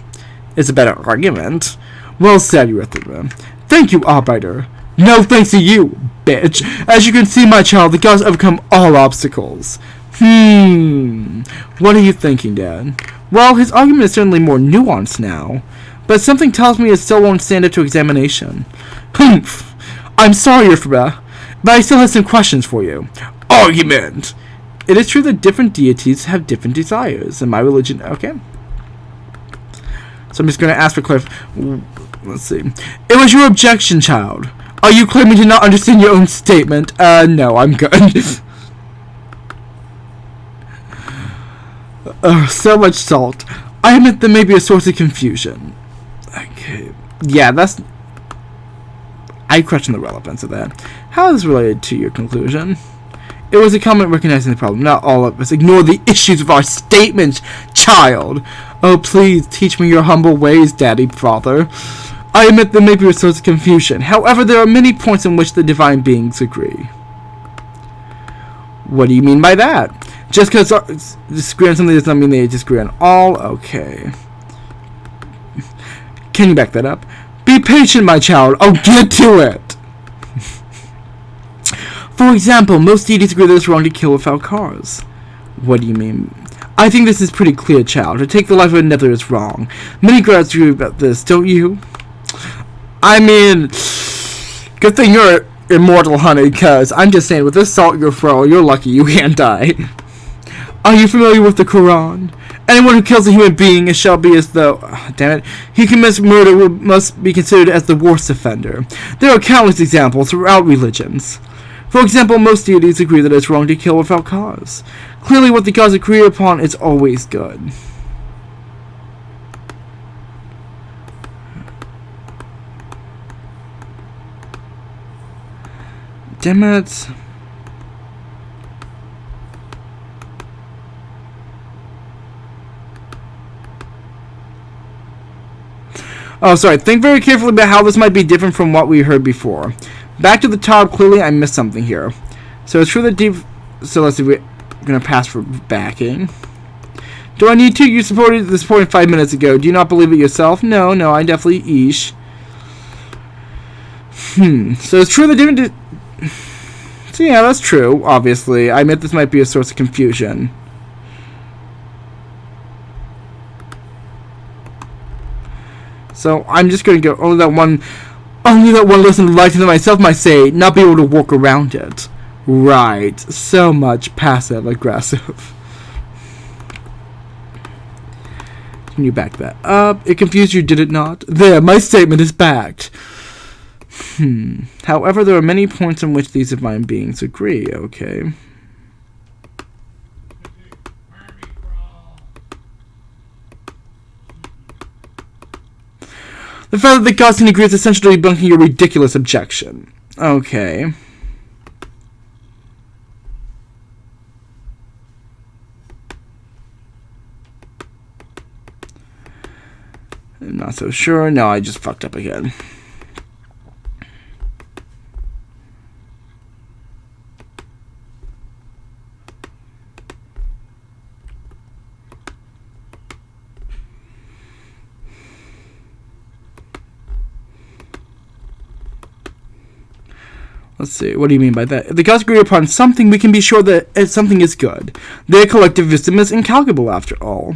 It's a better argument. Well said, Erythra. Thank you, arbiter. No thanks to you, bitch. As you can see, my child, the gods overcome all obstacles. What are you thinking, Dad? Well, his argument is certainly more nuanced now, but something tells me it still won't stand up to examination. I'm sorry, Erythra, but I still have some questions for you. Argument! It is true that different deities have different desires. In my religion, okay. So I'm just going to ask for clarification. Let's see. It was your objection, child. Are you claiming to not understand your own statement? No, I'm good. So much salt. I admit that may be a source of confusion. Okay. Yeah, that's... I question the relevance of that. How is this related to your conclusion? It was a comment recognizing the problem. Not all of us. Ignore the issues of our statement, child. Oh, please, teach me your humble ways, daddy, father. I admit there may be a source of confusion. However, there are many points in which the divine beings agree. What do you mean by that? Just because disagree on something does not mean they disagree on all? Okay. Can you back that up? Be patient, my child. I'll get to it. For example, most deities agree that it's wrong to kill without cause. What do you mean? I think this is pretty clear, child. To take the life of another is wrong. Many gods agree about this, don't you? I mean, good thing you're immortal, honey, because I'm just saying, with this salt in your throat, you're lucky you can't die. Are you familiar with the Quran? Anyone who kills a human being shall be as though... damn it. He commits murder must be considered as the worst offender. There are countless examples throughout religions. For example, most deities agree that it's wrong to kill without cause. Clearly, what the gods agree upon is always good. Damn it. Oh, sorry. Think very carefully about how this might be different from what we heard before. Back to the top. Clearly, I missed something here. So it's true that deep... So let's see. We're going to pass for backing. Do I need to? You supported this point 5 minutes ago. Do you not believe it yourself? No, I definitely eesh. So it's true that different... So yeah, that's true, obviously. I admit this might be a source of confusion. So I'm just going to go, only that one lesson liking to myself might say, not be able to work around it. Right, so much passive aggressive. Can you back that up? It confused you, did it not? There, my statement is backed. However, there are many points on which these divine beings agree, okay. The fact that the gods can agree is essentially debunking your ridiculous objection. Okay. I'm not so sure. No, I just fucked up again. Let's see, what do you mean by that? If the gods agree upon something, we can be sure that something is good. Their collective wisdom is incalculable, after all.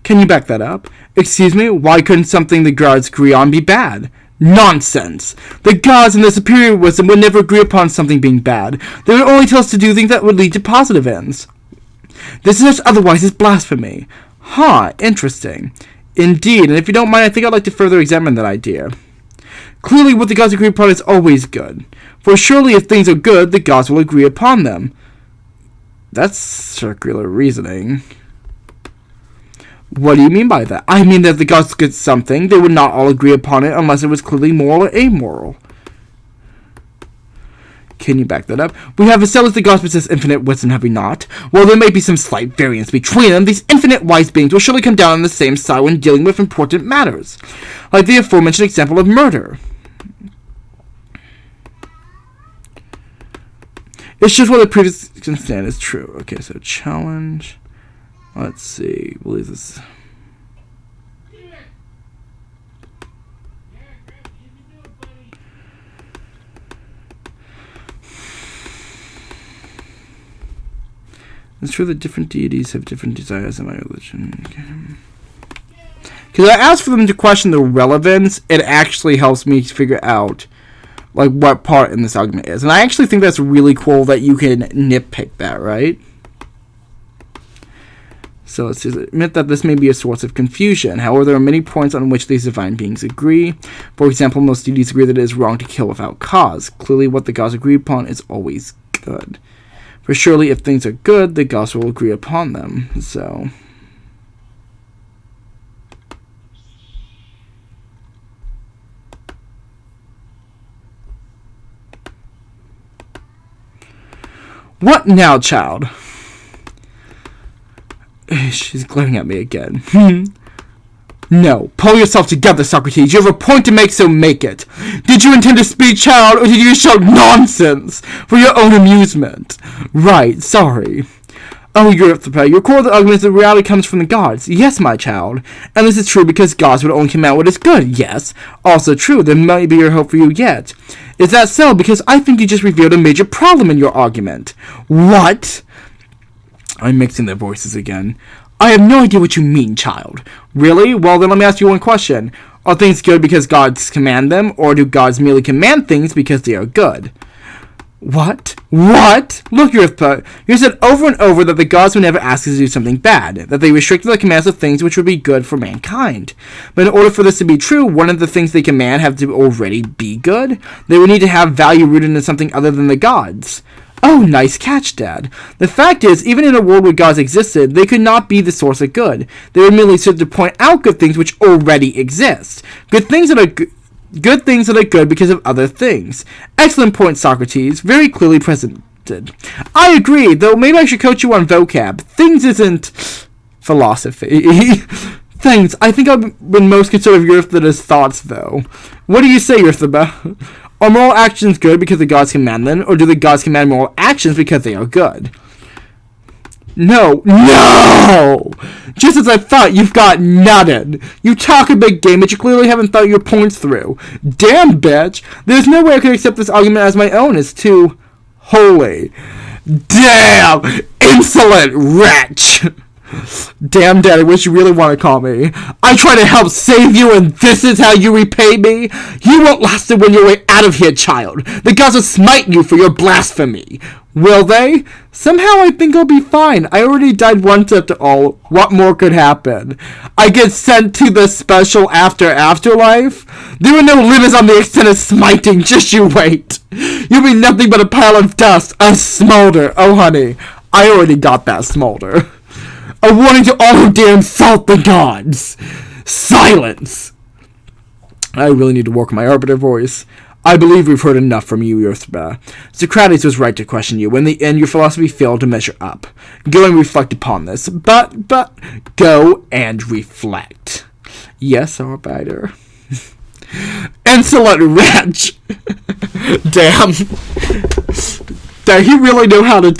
Can you back that up? Excuse me, why couldn't something the gods agree on be bad? Nonsense! The gods and their superior wisdom would never agree upon something being bad. They would only tell us to do things that would lead to positive ends. This is otherwise is blasphemy. Huh, interesting. Indeed, and if you don't mind, I think I'd like to further examine that idea. Clearly, what the gods agree upon is always good. For surely if things are good, the gods will agree upon them. That's circular reasoning. What do you mean by that? I mean that if the gods get something, they would not all agree upon it unless it was clearly moral or amoral. Can you back that up? We have established the gods possess infinite wisdom, have we not? While there may be some slight variance between them, these infinite wise beings will surely come down on the same side when dealing with important matters. Like the aforementioned example of murder. It's just what the previous can stand is true. Okay, so challenge. Let's see. We'll leave this. It's true that different deities have different desires in my religion. Okay. Because I asked for them to question the relevance, it actually helps me figure out like what part in this argument is. And I actually think that's really cool that you can nitpick that, right? So let's just admit that this may be a source of confusion. However, there are many points on which these divine beings agree. For example, most deities agree that it is wrong to kill without cause. Clearly, what the gods agree upon is always good. For surely, if things are good, the gods will agree upon them. So... What now, child? She's glaring at me again. No, pull yourself together, Socrates. You have a point to make, so make it. Did you intend to speak, child, or did you shout nonsense for your own amusement? Right, sorry. Oh, Euthyphro, your core of the argument is that reality comes from the gods. Yes, my child. And this is true because gods would only command what is good. Yes. Also true, there might be your hope for you yet. Is that so? Because I think you just revealed a major problem in your argument. What? I'm mixing their voices again. I have no idea what you mean, child. Really? Well, then let me ask you one question. Are things good because gods command them, or do gods merely command things because they are good? What? What? Look, Earthput, you said over and over that the gods would never ask us to do something bad, that they restricted the commands of things which would be good for mankind. But in order for this to be true, one of the things they command have to already be good. They would need to have value rooted in something other than the gods. Oh, nice catch, Dad. The fact is, even in a world where gods existed, they could not be the source of good. They would merely serve to point out good things which already exist. Good things that are good because of other things. Excellent point, Socrates. Very clearly presented. I agree, though maybe I should coach you on vocab. Things isn't philosophy. Things. I think I've been most concerned of Euthyphro's thoughts, though. What do you say, Euthyphro? Are moral actions good because the gods command them, or do the gods command moral actions because they are good? No! Just as I thought, you've got nothing. You talk a big game, but you clearly haven't thought your points through. Damn, bitch! There's no way I could accept this argument as my own. It's too holy. Damn! Insolent wretch! Damn, Dad, I wish you really want to call me. I try to help save you, and this is how you repay me? You won't last to win your way out of here, child. The gods will smite you for your blasphemy. Will they? Somehow I think I'll be fine. I already died once after all. What more could happen? I get sent to the special afterlife? There are no limits on the extent of smiting. Just you wait. You'll be nothing but a pile of dust, a smolder. Oh, honey, I already got that smolder. A warning to all who dare insult the gods. Silence. I really need to work on my arbiter voice. I believe we've heard enough from you, Earthba. Socrates was right to question you. In the end, your philosophy failed to measure up. Go and reflect upon this. But, go and reflect. Yes, arbiter. Insolent wretch. Damn. Did he really know how to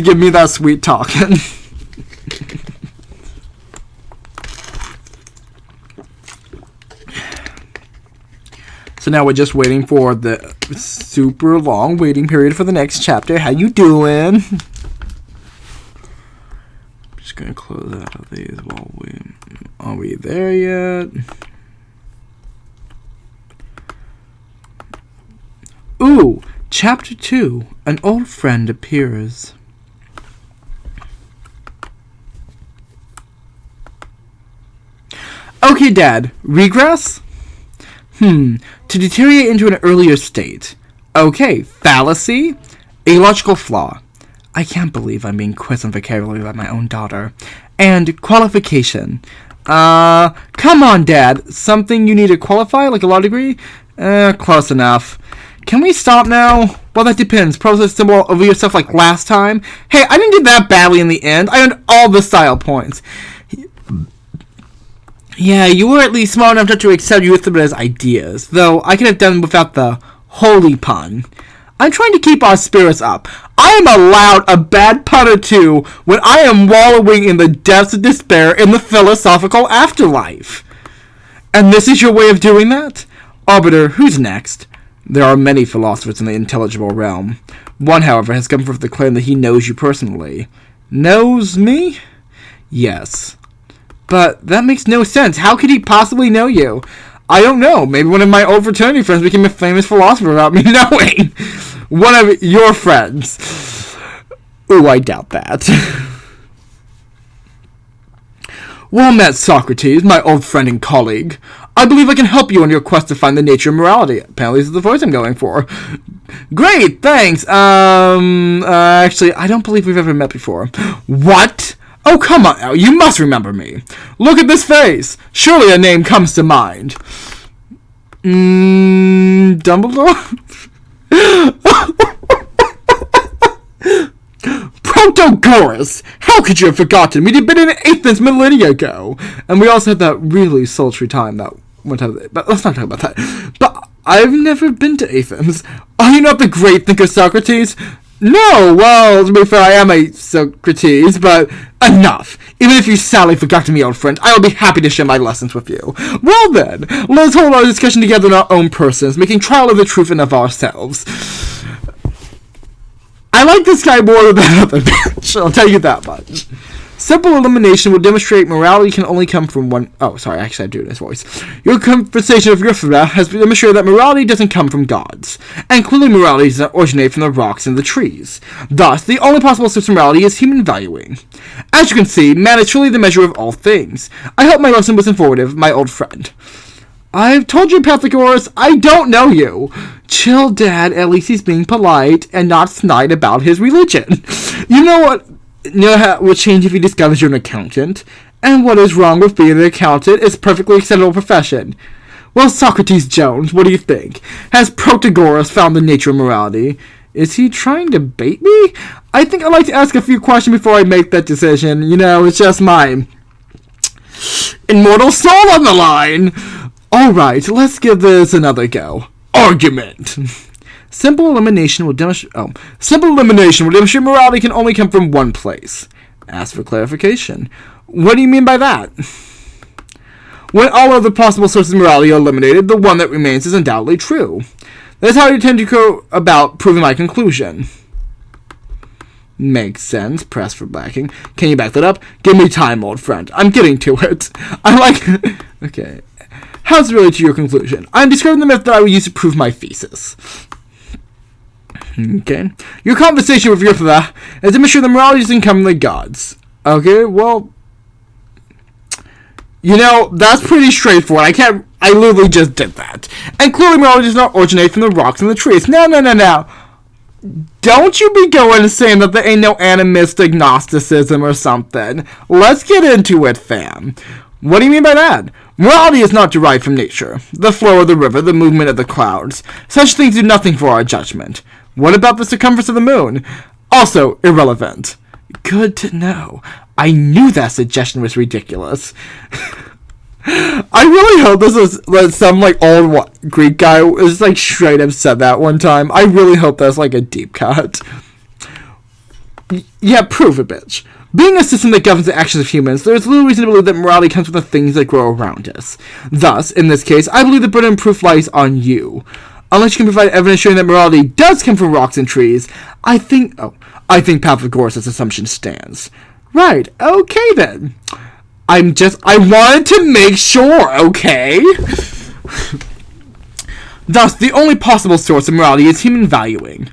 give me that sweet talking? So now we're just waiting for the super long waiting period for the next chapter. How you doing? I'm just gonna close out of these while are we there yet? Ooh, chapter 2. An old friend appears. Okay, Dad. Regress? To deteriorate into an earlier state. Okay, fallacy? A logical flaw. I can't believe I'm being quizzed on vocabulary by my own daughter. And qualification. Come on, Dad. Something you need to qualify, like a law degree? Close enough. Can we stop now? Well, that depends. Process symbol over yourself like last time. Hey, I didn't do that badly in the end. I earned all the style points. Yeah, you were at least smart enough not to accept Euthyphro's ideas, though I could have done without the holy pun. I'm trying to keep our spirits up. I am allowed a bad pun or two when I am wallowing in the depths of despair in the philosophical afterlife. And this is your way of doing that? Arbiter, who's next? There are many philosophers in the intelligible realm. One, however, has come forth to claim that he knows you personally. Knows me? Yes. But that makes no sense. How could he possibly know you? I don't know. Maybe one of my old fraternity friends became a famous philosopher without me knowing. One of your friends. Ooh, I doubt that. Well met, Socrates, my old friend and colleague. I believe I can help you on your quest to find the nature of morality. Apparently this is the voice I'm going for. Great, thanks. Actually, I don't believe we've ever met before. What? Oh, come on now, you must remember me. Look at this face. Surely a name comes to mind. Dumbledore? Protagoras! How could you have forgotten? We'd been in Athens millennia ago. And we also had that really sultry time that one time. But let's not talk about that. But I've never been to Athens. Are you not the great thinker Socrates? No, well, to be fair, I am a Socrates, but enough. Even if you sadly forgot me, old friend, I will be happy to share my lessons with you. Well then, let's hold our discussion together in our own persons, making trial of the truth and of ourselves. I like this guy more than that other bitch, I'll tell you that much. Simple elimination will demonstrate morality can only come from one... Oh, sorry, actually I do this voice. Your conversation of Philosopher has demonstrated that morality doesn't come from gods, and clearly morality does not originate from the rocks and the trees. Thus, the only possible source of morality is human valuing. As you can see, man is truly the measure of all things. I hope my lesson was informative, my old friend. I've told you, Pythagoras, I don't know you. Chill, Dad, at least he's being polite and not snide about his religion. You know what? You know how it would change if he discovers you're an accountant? And what is wrong with being an accountant? It's a perfectly acceptable profession. Well, Socrates Jones, what do you think? Has Protagoras found the nature of morality? Is he trying to bait me? I think I'd like to ask a few questions before I make that decision. You know, it's just my immortal soul on the line. Alright, let's give this another go. Argument. Simple elimination will demonstrate morality can only come from one place. Ask for clarification. What do you mean by that? When all other possible sources of morality are eliminated, the one that remains is undoubtedly true. That is how I intend to go about proving my conclusion. Makes sense. Press for backing. Can you back that up? Give me time, old friend. I'm getting to it. I like... Okay. How's it related to your conclusion? I'm describing the method that I would use to prove my thesis. Okay. Your conversation with Philosopher is to make sure the morality doesn't come from the gods. Okay, well... You know, that's pretty straightforward. I literally just did that. And clearly morality does not originate from the rocks and the trees. No. Don't you be going and saying that there ain't no animistic Gnosticism or something. Let's get into it, fam. What do you mean by that? Morality is not derived from nature. The flow of the river, the movement of the clouds. Such things do nothing for our judgment. What about the circumference of the moon? Also irrelevant. Good to know. I knew that suggestion was ridiculous. I really hope this is some old Greek guy was straight up said that one time. I really hope that's a deep cut. Yeah, prove it, bitch. Being a system that governs the actions of humans, there is little reason to believe that morality comes from the things that grow around us. Thus, in this case, I believe the burden of proof lies on you. Unless you can provide evidence showing that morality does come from rocks and trees, I think Pythagoras' assumption stands. Right, okay then. I wanted to make sure, okay? Thus, the only possible source of morality is human valuing.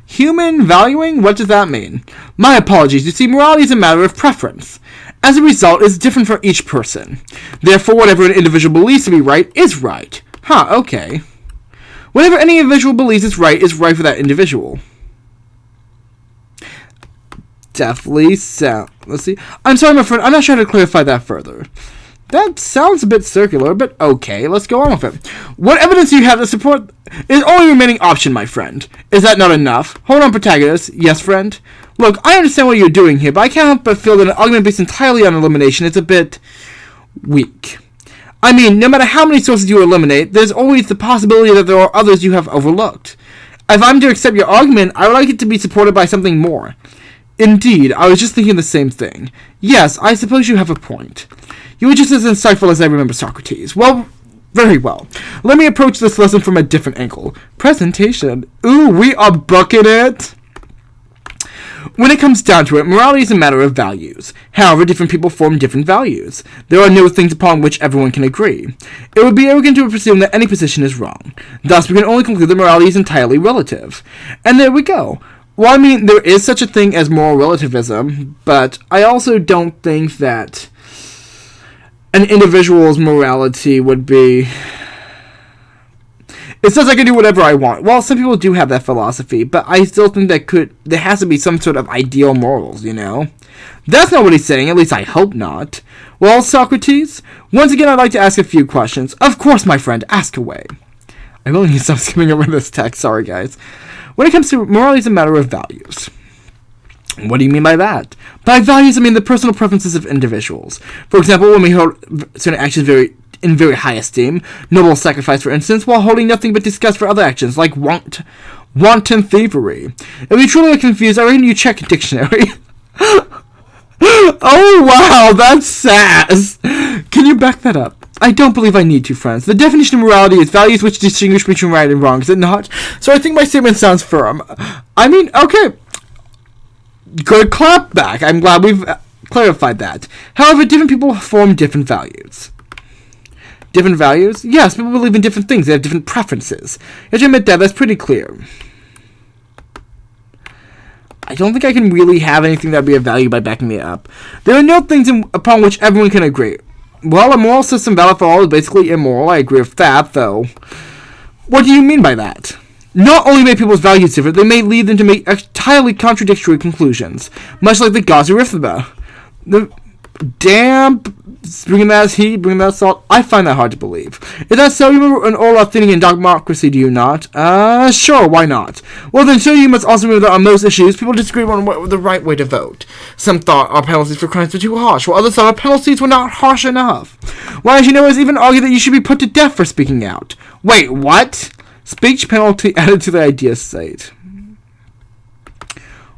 Human valuing? What does that mean? My apologies, you see, morality is a matter of preference. As a result, it is different for each person. Therefore, whatever an individual believes to be right is right. Huh, okay. Whatever any individual believes is right for that individual. Definitely sound. Let's see. I'm sorry, my friend. I'm not sure how to clarify that further. That sounds a bit circular, but okay. Let's go on with it. What evidence do you have to support is only remaining option, my friend. Is that not enough? Hold on, Protagoras. Yes, friend? Look, I understand what you're doing here, but I can't help but feel that an argument based entirely on elimination is a bit weak. I mean, no matter how many sources you eliminate, there's always the possibility that there are others you have overlooked. If I'm to accept your argument, I would like it to be supported by something more. Indeed, I was just thinking the same thing. Yes, I suppose you have a point. You were just as insightful as I remember Socrates. Well, very well. Let me approach this lesson from a different angle. Presentation. Ooh, we are booking it! When it comes down to it, morality is a matter of values. However, different people form different values. There are no things upon which everyone can agree. It would be arrogant to presume that any position is wrong. Thus, we can only conclude that morality is entirely relative. And there we go. Well, I mean, there is such a thing as moral relativism, but I also don't think that an individual's morality would be... It says I can do whatever I want. Well, some people do have that philosophy, but I still think there has to be some sort of ideal morals, you know? That's not what he's saying, at least I hope not. Well, Socrates, once again I'd like to ask a few questions. Of course, my friend, ask away. I really need to stop skimming over this text, sorry guys. When it comes to morality, it's a matter of values. What do you mean by that? By values, I mean the personal preferences of individuals. For example, when we hold certain actions in very high esteem, noble sacrifice, for instance, while holding nothing but disgust for other actions, like wanton thievery. If you truly are confused, I reckon you check a dictionary. Oh, wow, that's sass. Can you back that up? I don't believe I need to, friends. The definition of morality is values which distinguish between right and wrong, is it not? So I think my statement sounds firm. I mean, okay. Good clap back. I'm glad we've clarified that. However, different people form different values. Different values? Yes, people believe in different things. They have different preferences. You have to admit that's pretty clear. I don't think I can really have anything that would be of value by backing it up. There are no things upon which everyone can agree. Well, a moral system valid for all is basically immoral. I agree with that, though. What do you mean by that? Not only may people's values differ, they may lead them to make entirely contradictory conclusions, much like the gods of arithmetic. The damn, bringing that heat, bringing that salt, I find that hard to believe. Is that so? You remember an old Athenian democracy, do you not? Sure, why not? Well then, so you must also remember that on most issues, people disagree on what the right way to vote. Some thought our penalties for crimes were too harsh, while others thought our penalties were not harsh enough. Why, as you know, it was even argued that you should be put to death for speaking out. Wait, what? Speech penalty added to the idea state.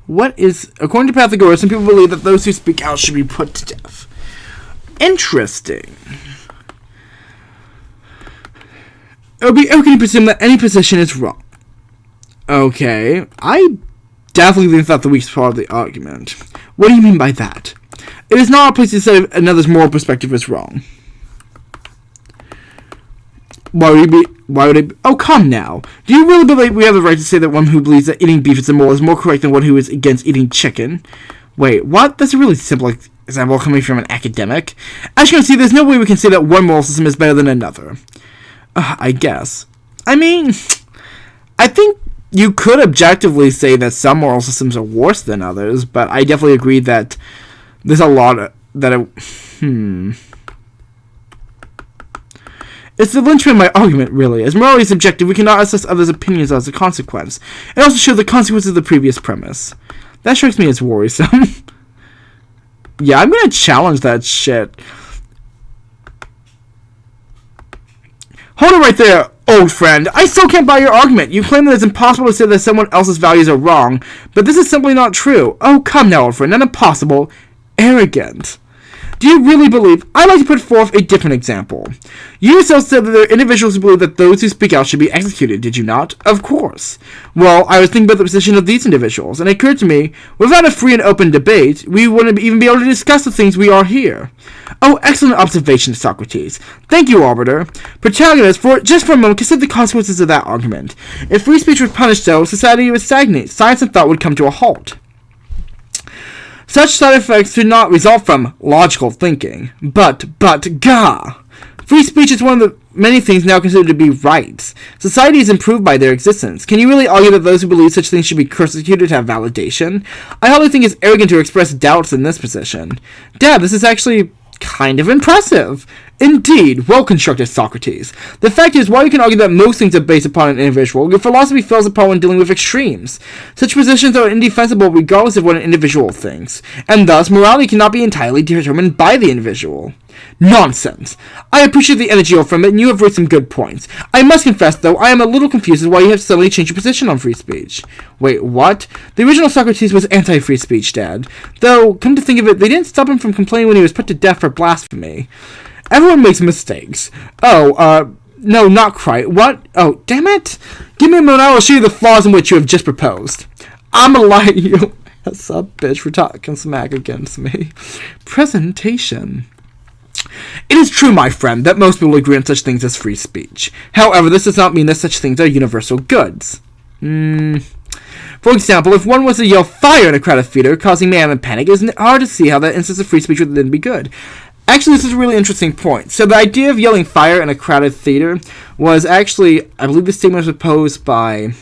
What is... According to Pythagoras, some people believe that those who speak out should be put to death. Interesting. It would be okay to presume that any position is wrong. Okay. I definitely think that's the weakest part of the argument. What do you mean by that? It is not a place to say another's moral perspective is wrong. Why would it be? Oh, come now. Do you really believe we have the right to say that one who believes that eating beef is immoral is more correct than one who is against eating chicken? Wait, what? That's a really simple example coming from an academic. As you can see, there's no way we can say that one moral system is better than another. I guess. I mean, I think you could objectively say that some moral systems are worse than others, but I definitely agree that there's a lot It's the linchpin of my argument, really. As morality is subjective, we cannot assess others' opinions as a consequence. It also shows the consequences of the previous premise. That strikes me as worrisome. Yeah, I'm gonna challenge that shit. Hold it right there, old friend. I still can't buy your argument. You claim that it's impossible to say that someone else's values are wrong, but this is simply not true. Oh, come now, old friend. Not impossible. Arrogant. Do you really believe... I'd like to put forth a different example. You yourself said that there are individuals who believe that those who speak out should be executed, did you not? Of course. Well, I was thinking about the position of these individuals, and it occurred to me, without a free and open debate, we wouldn't even be able to discuss the things we are here. Oh, excellent observation, Socrates. Thank you, Arbiter. Protagonist, just for a moment, consider the consequences of that argument. If free speech was punished, though, society would stagnate. Science and thought would come to a halt. Such side effects do not result from logical thinking, but, free speech is one of the many things now considered to be rights. Society is improved by their existence. Can you really argue that those who believe such things should be persecuted to have validation? I hardly think it's arrogant to express doubts in this position. Dad, this is actually kind of impressive. Indeed, well-constructed, Socrates. The fact is, while you can argue that most things are based upon an individual, your philosophy fails upon when dealing with extremes. Such positions are indefensible regardless of what an individual thinks, and thus morality cannot be entirely determined by the individual. Nonsense. I appreciate the energy from it, and you have raised some good points. I must confess, though, I am a little confused as why you have suddenly changed your position on free speech. Wait, what? The original Socrates was anti-free speech, Dad. Though, come to think of it, they didn't stop him from complaining when he was put to death for blasphemy. Everyone makes mistakes. Oh, no, not quite. What? Oh, damn it. Give me a moment, I will show you the flaws in which you have just proposed. I'm gonna lie to you. What's up, bitch, for talking smack against me. Presentation. It is true, my friend, that most people agree on such things as free speech. However, this does not mean that such things are universal goods. For example, if one was to yell fire in a crowd of theater, causing mayhem and panic, it is hard to see how that instance of free speech would then be good. Actually, this is a really interesting point. So the idea of yelling fire in a crowded theater was actually, I believe the statement was proposed by,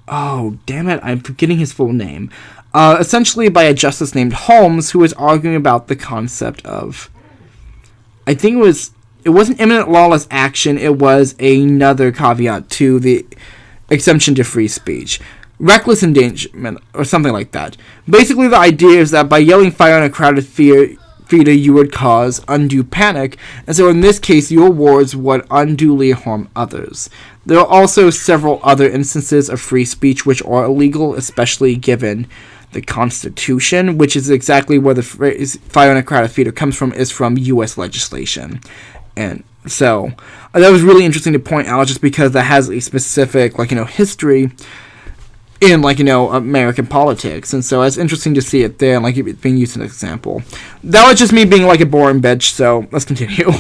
oh, damn it, I'm forgetting his full name. Essentially by a justice named Holmes, who was arguing about the concept of, I think it wasn't imminent lawless action, it was another caveat to the exemption to free speech. Reckless endangerment, or something like that. Basically, the idea is that by yelling fire in a crowded theater, you would cause undue panic, and so in this case, your words would unduly harm others. There are also several other instances of free speech which are illegal, especially given the Constitution, which is exactly where the phrase fire in a crowded theater comes from, is from U.S. legislation. And so, that was really interesting to point out just because that has a specific, history in, American politics. And so, it's interesting to see it there and, it being used as an example. That was just me being, a boring bitch, so let's continue.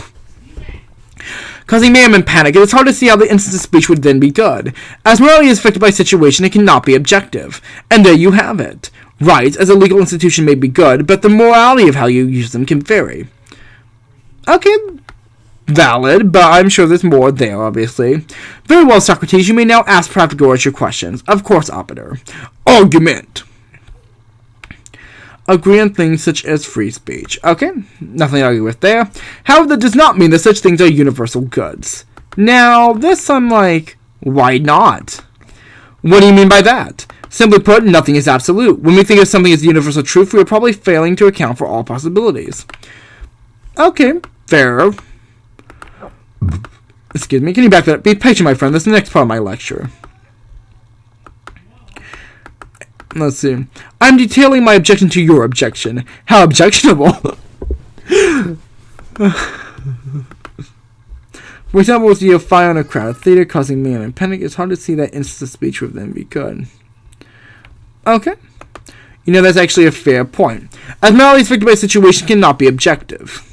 Causing mayhem and panic, it is hard to see how the instance of speech would then be good. As morality is affected by situation, it cannot be objective. And there you have it. Rights, as a legal institution, may be good, but the morality of how you use them can vary. Okay, valid, but I'm sure there's more there, obviously. Very well, Socrates, you may now ask Protagoras your questions. Of course, Operator. Argument. Agree on things such as free speech. Okay, nothing to argue with there. However, that does not mean that such things are universal goods. Now, this I'm like, why not? What do you mean by that? Simply put, nothing is absolute. When we think of something as universal truth, we are probably failing to account for all possibilities. Okay, fair. Excuse me, can you back that up? Be patient, my friend. That's the next part of my lecture. Let's see. I'm detailing my objection to your objection. How objectionable. For example, with you fire on a crowd theater causing mayhem and panic, it's hard to see that instance of speech would then be good. Okay. That's actually a fair point. As morality is affected by a situation cannot be objective.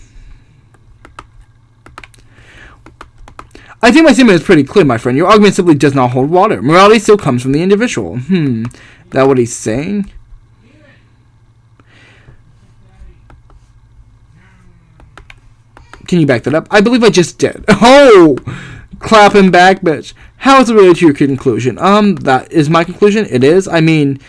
I think my statement is pretty clear, my friend. Your argument simply does not hold water. Morality still comes from the individual. That what he's saying? Can you back that up? I believe I just did. Oh! Clapping back, bitch. How is it related to your conclusion? That is my conclusion. It is. I mean,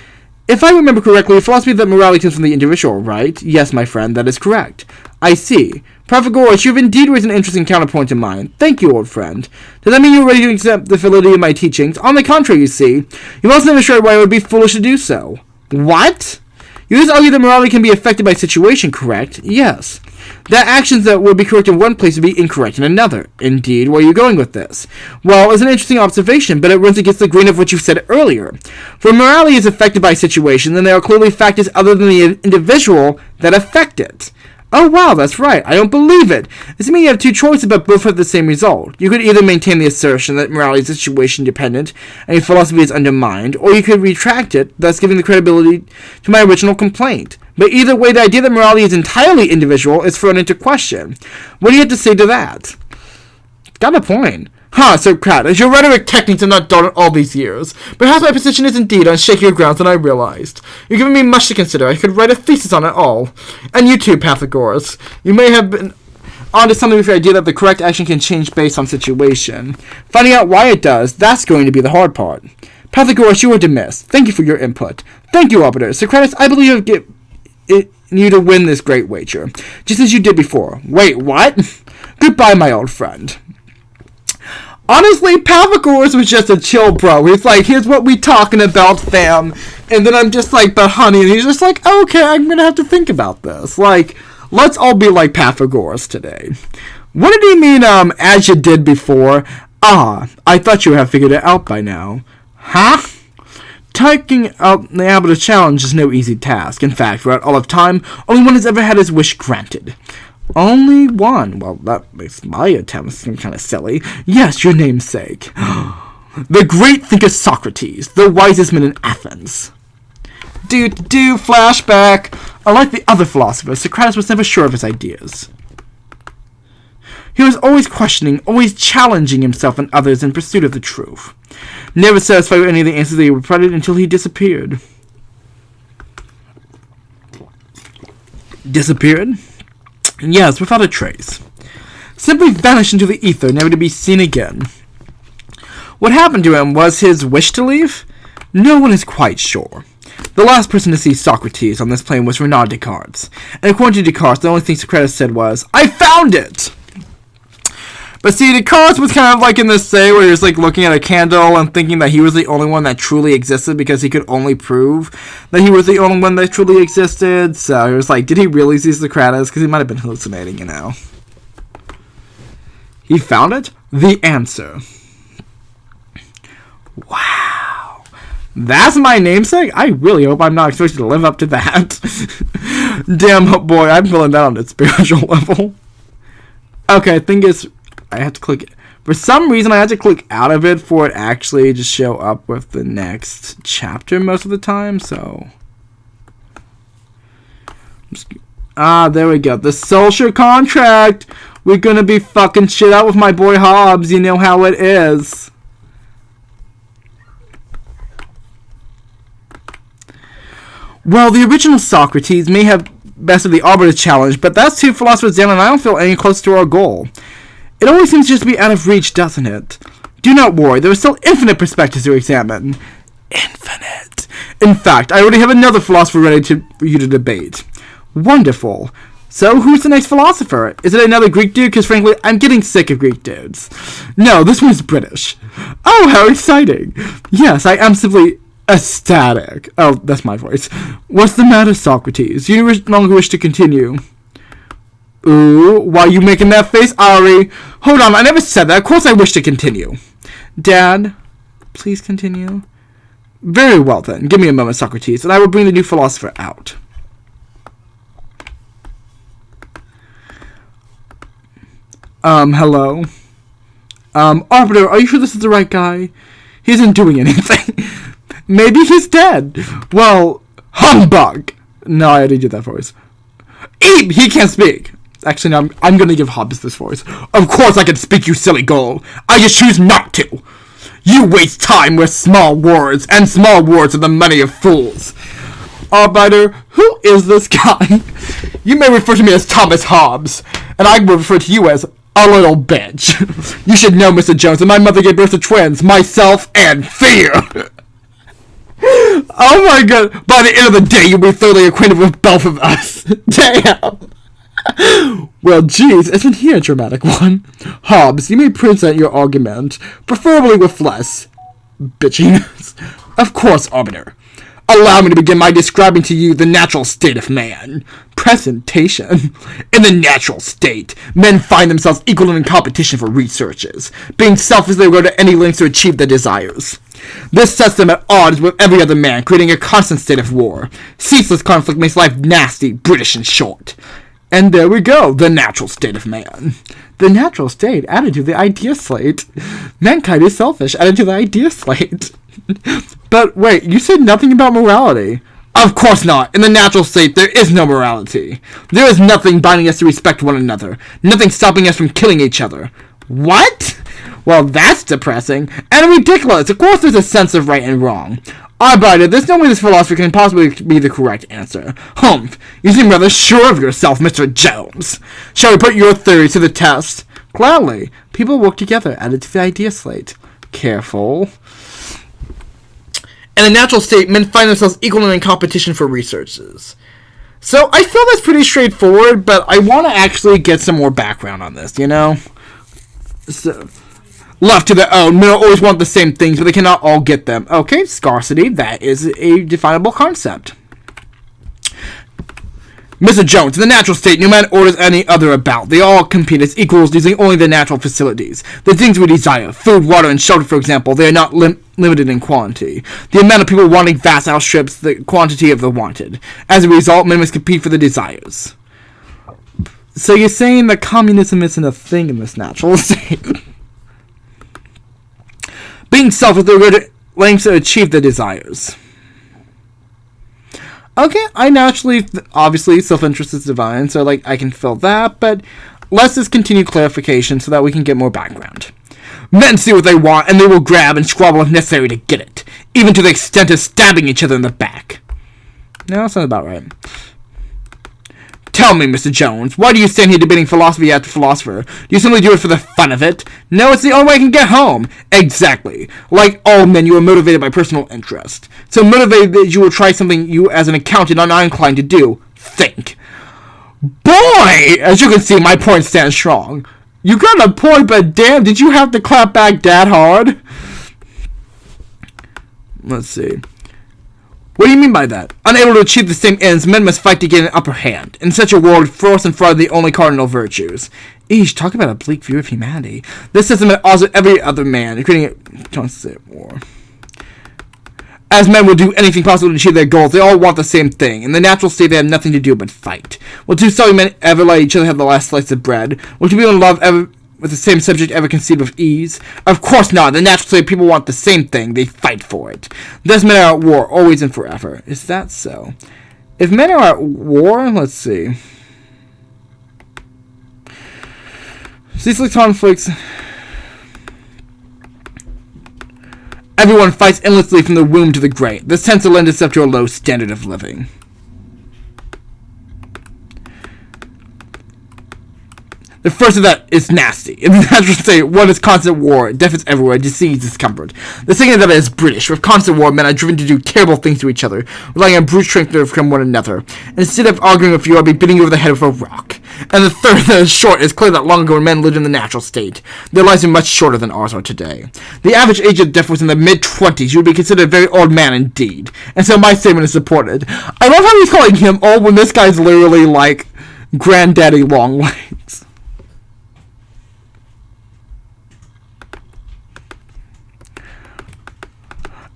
if I remember correctly, a philosophy that morality comes from the individual, right? Yes, my friend, that is correct. I see. Protagoras, you have indeed raised an interesting counterpoint in mind. Thank you, old friend. Does that mean you're ready to accept the validity of my teachings? On the contrary, you see, you've also demonstrated why it would be foolish to do so. What? You just argue that morality can be affected by situation, correct? Yes. That actions that would be correct in one place would be incorrect in another. Indeed, where are you going with this? Well, it's an interesting observation, but it runs against the grain of what you said earlier. For morality is affected by situation, then there are clearly factors other than the individual that affect it. Oh wow, that's right. I don't believe it. This means you have two choices, but both have the same result. You could either maintain the assertion that morality is situation dependent and your philosophy is undermined, or you could retract it, thus giving the credibility to my original complaint. But either way, the idea that morality is entirely individual is thrown into question. What do you have to say to that? Got a point. Socrates, your rhetoric techniques have not done all these years. Perhaps my position is indeed on shakier grounds than I realized. You've given me much to consider. I could write a thesis on it all. And you too, Pythagoras. You may have been onto something with the idea that the correct action can change based on situation. Finding out why it does, that's going to be the hard part. Pythagoras, you are dismissed. Thank you for your input. Thank you, Arbiter. Socrates, I believe I've given you to win this great wager, just as you did before. Wait, what? Goodbye, my old friend. Honestly, Pythagoras was just a chill bro. He's like, here's what we talking about, fam. And then I'm just like, but honey, and he's just like, okay, I'm gonna have to think about this. Like, let's all be like Pythagoras today. What did he mean, as you did before? I thought you would have figured it out by now. Huh? Taking out the Arbiter challenge is no easy task. In fact, throughout all of time, only one has ever had his wish granted. Only one? Well, that makes my attempt seem kind of silly. Yes, your namesake. The great thinker Socrates, the wisest man in Athens. Flashback. Unlike the other philosophers, Socrates was never sure of his ideas. He was always questioning, always challenging himself and others in pursuit of the truth. Never satisfied with any of the answers that he provided until he disappeared. Yes, without a trace. Simply vanished into the ether, never to be seen again. What happened to him? Was his wish to leave? No one is quite sure. The last person to see Socrates on this plane was René Descartes. And according to Descartes, the only thing Socrates said was, "I found it!" But see, Descartes was kind of like in this state where he was like looking at a candle and thinking that he was the only one that truly existed because he could only prove that he was the only one that truly existed. So he was like, did he really see Socrates? Because he might have been hallucinating, you know. He found it? The answer. Wow. That's my namesake? I really hope I'm not expected to live up to that. Damn, boy, I'm feeling that on a spiritual level. Okay, I think it's... I have to click... For some reason, I had to click out of it for it actually to show up with the next chapter most of the time, so... there we go. The social contract! We're gonna be fucking shit out with my boy Hobbes. You know how it is. Well, the original Socrates may have bested the Arbiter challenge, but that's two philosophers down and I don't feel any closer to our goal. It always seems just to be out of reach, doesn't it? Do not worry, there are still infinite perspectives to examine. Infinite. In fact, I already have another philosopher ready for you to debate. Wonderful. So, who's the next philosopher? Is it another Greek dude? Because frankly, I'm getting sick of Greek dudes. No, this one's British. Oh, how exciting. Yes, I am simply ecstatic. Oh, that's my voice. What's the matter, Socrates? You no longer wish to continue. Ooh, why are you making that face, Ari? Hold on, I never said that. Of course I wish to continue. Dad, please continue. Very well then. Give me a moment, Socrates, and I will bring the new philosopher out. Hello? Arbiter, are you sure this is the right guy? He isn't doing anything. Maybe he's dead. Well, humbug! No, I already did that voice. Eep! He can't speak. Actually, no, I'm gonna give Hobbes this voice. Of course I can speak, you silly gull. I just choose not to. You waste time with small words, and small words are the money of fools. Arbiter, who is this guy? You may refer to me as Thomas Hobbes, and I will refer to you as a little bitch. You should know, Mr. Jones, that my mother gave birth to twins, myself and Fear. Oh my god, by the end of the day, you'll be thoroughly acquainted with both of us. Damn. Well, geez, isn't he a dramatic one? Hobbes, you may present your argument, preferably with less bitchiness. Of course, Arbiter. Allow me to begin by describing to you the natural state of man. Presentation. In the natural state, men find themselves equal in competition for researches, being selfless they go to any lengths to achieve their desires. This sets them at odds with every other man, creating a constant state of war. Ceaseless conflict makes life nasty, brutish, and short. And there we go, the natural state of man. The natural state added to the idea slate. Mankind is selfish, added to the idea slate. But wait, you said nothing about morality. Of course not. In the natural state, there is no morality. There is nothing binding us to respect one another. Nothing stopping us from killing each other. What? Well, that's depressing. And ridiculous. Of course there's a sense of right and wrong. Arbiter, there's no way this philosophy can possibly be the correct answer. Humph. You seem rather sure of yourself, Mr. Jones. Shall we put your theories to the test? Gladly. People work together, added to the idea slate. Careful. In a natural state, men find themselves equal in competition for researches. So, I feel that's pretty straightforward, but I want to actually get some more background on this, you know? So, left to their own, men always want the same things, but they cannot all get them. Okay, scarcity, that is a definable concept. Mr. Jones, in the natural state, no man orders any other about. They all compete as equals using only their natural facilities. The things we desire, food, water, and shelter, for example, they are not limited in quantity. The amount of people wanting vast outstrips the quantity of the wanted. As a result, men must compete for the desires. So you're saying that communism isn't a thing in this natural state? Being selfish, they're good at lengths to achieve their desires. Okay, I naturally, obviously, self-interest is divine, so, like, I can fill that, but let's just continue clarification so that we can get more background. Men see what they want, and they will grab and squabble if necessary to get it, even to the extent of stabbing each other in the back. No, that sounds about right. Tell me, Mr. Jones, why do you stand here debating philosophy after philosopher? Do you simply do it for the fun of it? No, it's the only way I can get home. Exactly. Like all men, you are motivated by personal interest. So motivated that you will try something you, as an accountant, are not inclined to do. Think. Boy! As you can see, my point stands strong. You got a point, but damn, did you have to clap back that hard? Let's see. What do you mean by that? Unable to achieve the same ends, men must fight to get an upper hand. In such a world, force and fraud are the only cardinal virtues. Eesh, talk about a bleak view of humanity. This system at odds with every other man, creating a constant war. As men will do anything possible to achieve their goals, they all want the same thing. In the natural state, they have nothing to do but fight. Will two sorry men ever let each other have the last slice of bread? Will two people in love ever with the same subject ever conceived with ease? Of course not. In the natural state, people want the same thing. They fight for it. Thus men are at war, always and forever. Is that so? If men are at war, let's see. Ceaseless conflicts. Everyone fights endlessly from the womb to the grave. This tends to lend itself to a low standard of living. The first of that is nasty. In the natural state, one is constant war, death is everywhere, disease, discomfort. The second of that is British. With constant war, men are driven to do terrible things to each other, relying on brute strength to overcome one another. Instead of arguing with you, I'll be beating you over the head with a rock. And the third that is short is clear that long ago when men lived in the natural state. Their lives are much shorter than ours are today. The average age of death was in the mid-20s. You would be considered a very old man indeed. And so my statement is supported. I love how he's calling him old when this guy's literally like Granddaddy Longlegs.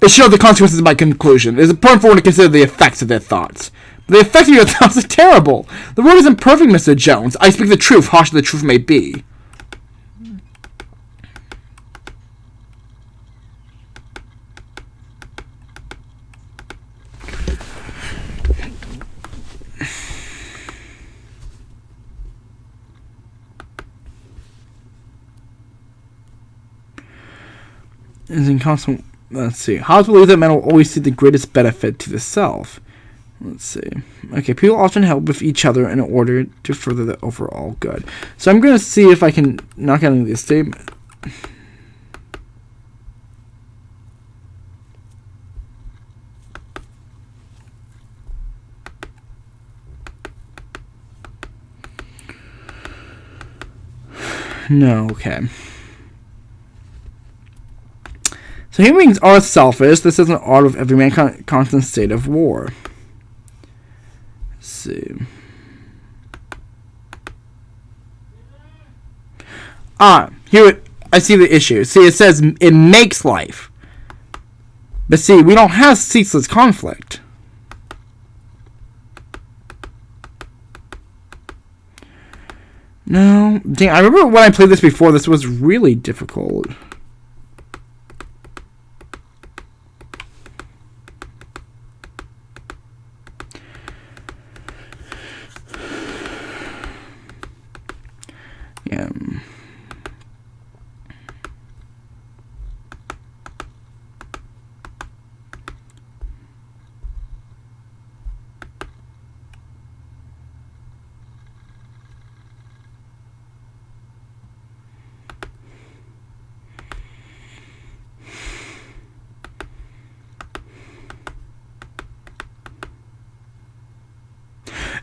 It showed the consequences of my conclusion. It is important for one to consider the effects of their thoughts. But the effects of your thoughts are terrible. The world isn't perfect, Mr. Jones. I speak the truth, harsh as the truth may be. Is in constant. Let's see. How to believe that men will always see the greatest benefit to the self. Let's see. Okay, people often help with each other in order to further the overall good. So I'm going to see if I can knock out any of this statement. No, okay. So human beings are selfish. This is an art of every man constant state of war. Let's see. Here I see the issue. See, it says it makes life. But see, we don't have ceaseless conflict. No. Dang, I remember when I played this before, this was really difficult. Yeah.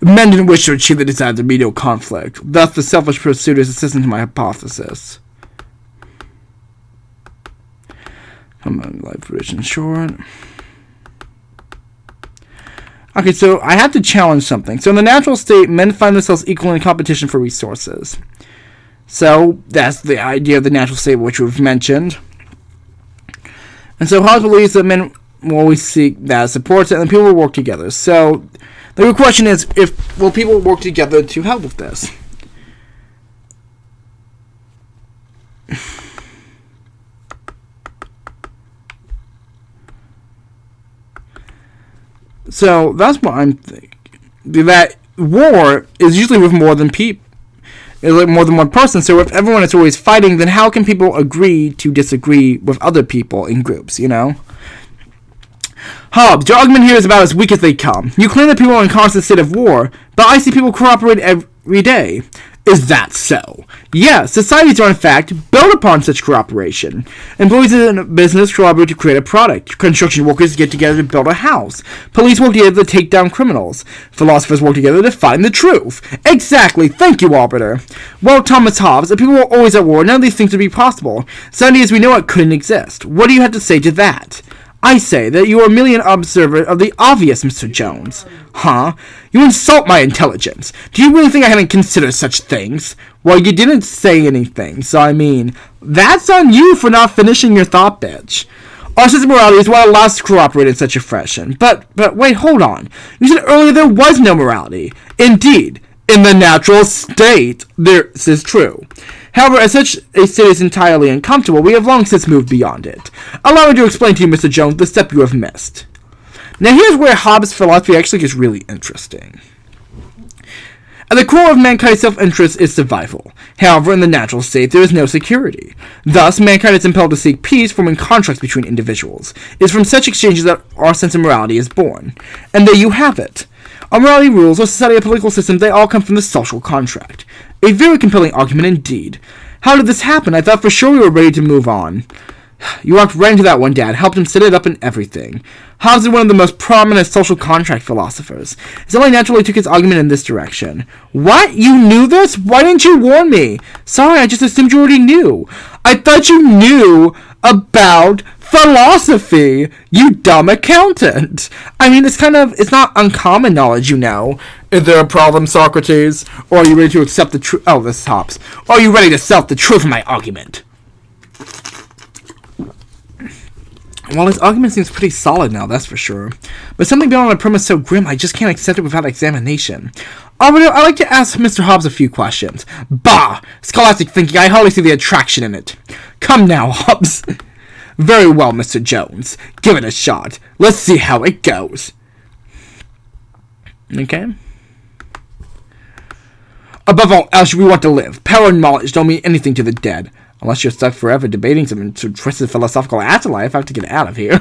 Men didn't wish to achieve the desired remedial conflict. Thus, the selfish pursuit is assistant to my hypothesis. Come on, life rich and short. Okay, so I have to challenge something. So in the natural state, men find themselves equal in competition for resources. So that's the idea of the natural state, which we've mentioned. And so Hobbes believes that men will always seek that supports it, and people will work together. So the real question is, will people work together to help with this? So that's what I'm thinking. That war is usually with more than more than one person. So if everyone is always fighting, then how can people agree to disagree with other people in groups, you know? Hobbes, your argument here is about as weak as they come. You claim that people are in constant state of war, but but I see people cooperate every day. Is that so? Yes, societies are in fact built upon such cooperation. Employees in a business collaborate to create a product. Construction workers get together to build a house. Police work together to take down criminals. Philosophers work together to find the truth. Exactly, thank you, Arbiter. Well, Thomas Hobbes, if people were always at war, none of these things would be possible. Society as we know it couldn't exist. What do you have to say to that? I say that you are merely an observer of the obvious, Mr. Jones. Huh? You insult my intelligence. Do you really think I haven't considered such things? Well, you didn't say anything, so I mean, that's on you for not finishing your thought, bitch. Our sense of morality is what allows us to cooperate in such a fashion. But wait, hold on. You said earlier there was no morality. Indeed, in the natural state, this is true. However, as such a state is entirely uncomfortable, we have long since moved beyond it. Allow me to explain to you, Mr. Jones, the step you have missed. Now here's where Hobbes' philosophy actually gets really interesting. At the core of mankind's self-interest is survival. However, in the natural state, there is no security. Thus, mankind is impelled to seek peace, forming contracts between individuals. It is from such exchanges that our sense of morality is born. And there you have it. Our morality rules, our society, our political system, they all come from the social contract. A very compelling argument indeed. How did this happen? I thought for sure we were ready to move on. You walked right into that one, Dad. Helped him set it up and everything. Hobbes is one of the most prominent social contract philosophers. It's only naturally took his argument in this direction. What? You knew this? Why didn't you warn me? Sorry, I just assumed you already knew. I thought you knew about philosophy, you dumb accountant. I mean, it's not uncommon knowledge, you know. Is there a problem, Socrates? Or are you ready to accept the truth? Oh, this is Hobbes. Or are you ready to accept the truth of my argument? Well, his argument seems pretty solid now, that's for sure. But something beyond a premise so grim, I just can't accept it without examination. Arbiter, I'd like to ask Mr. Hobbes a few questions. Bah! Scholastic thinking, I hardly see the attraction in it. Come now, Hobbes. Very well, Mr. Jones. Give it a shot. Let's see how it goes. Okay. Above all else, we want to live. Power and knowledge don't mean anything to the dead. Unless you're stuck forever debating some twisted philosophical afterlife, I have to get out of here.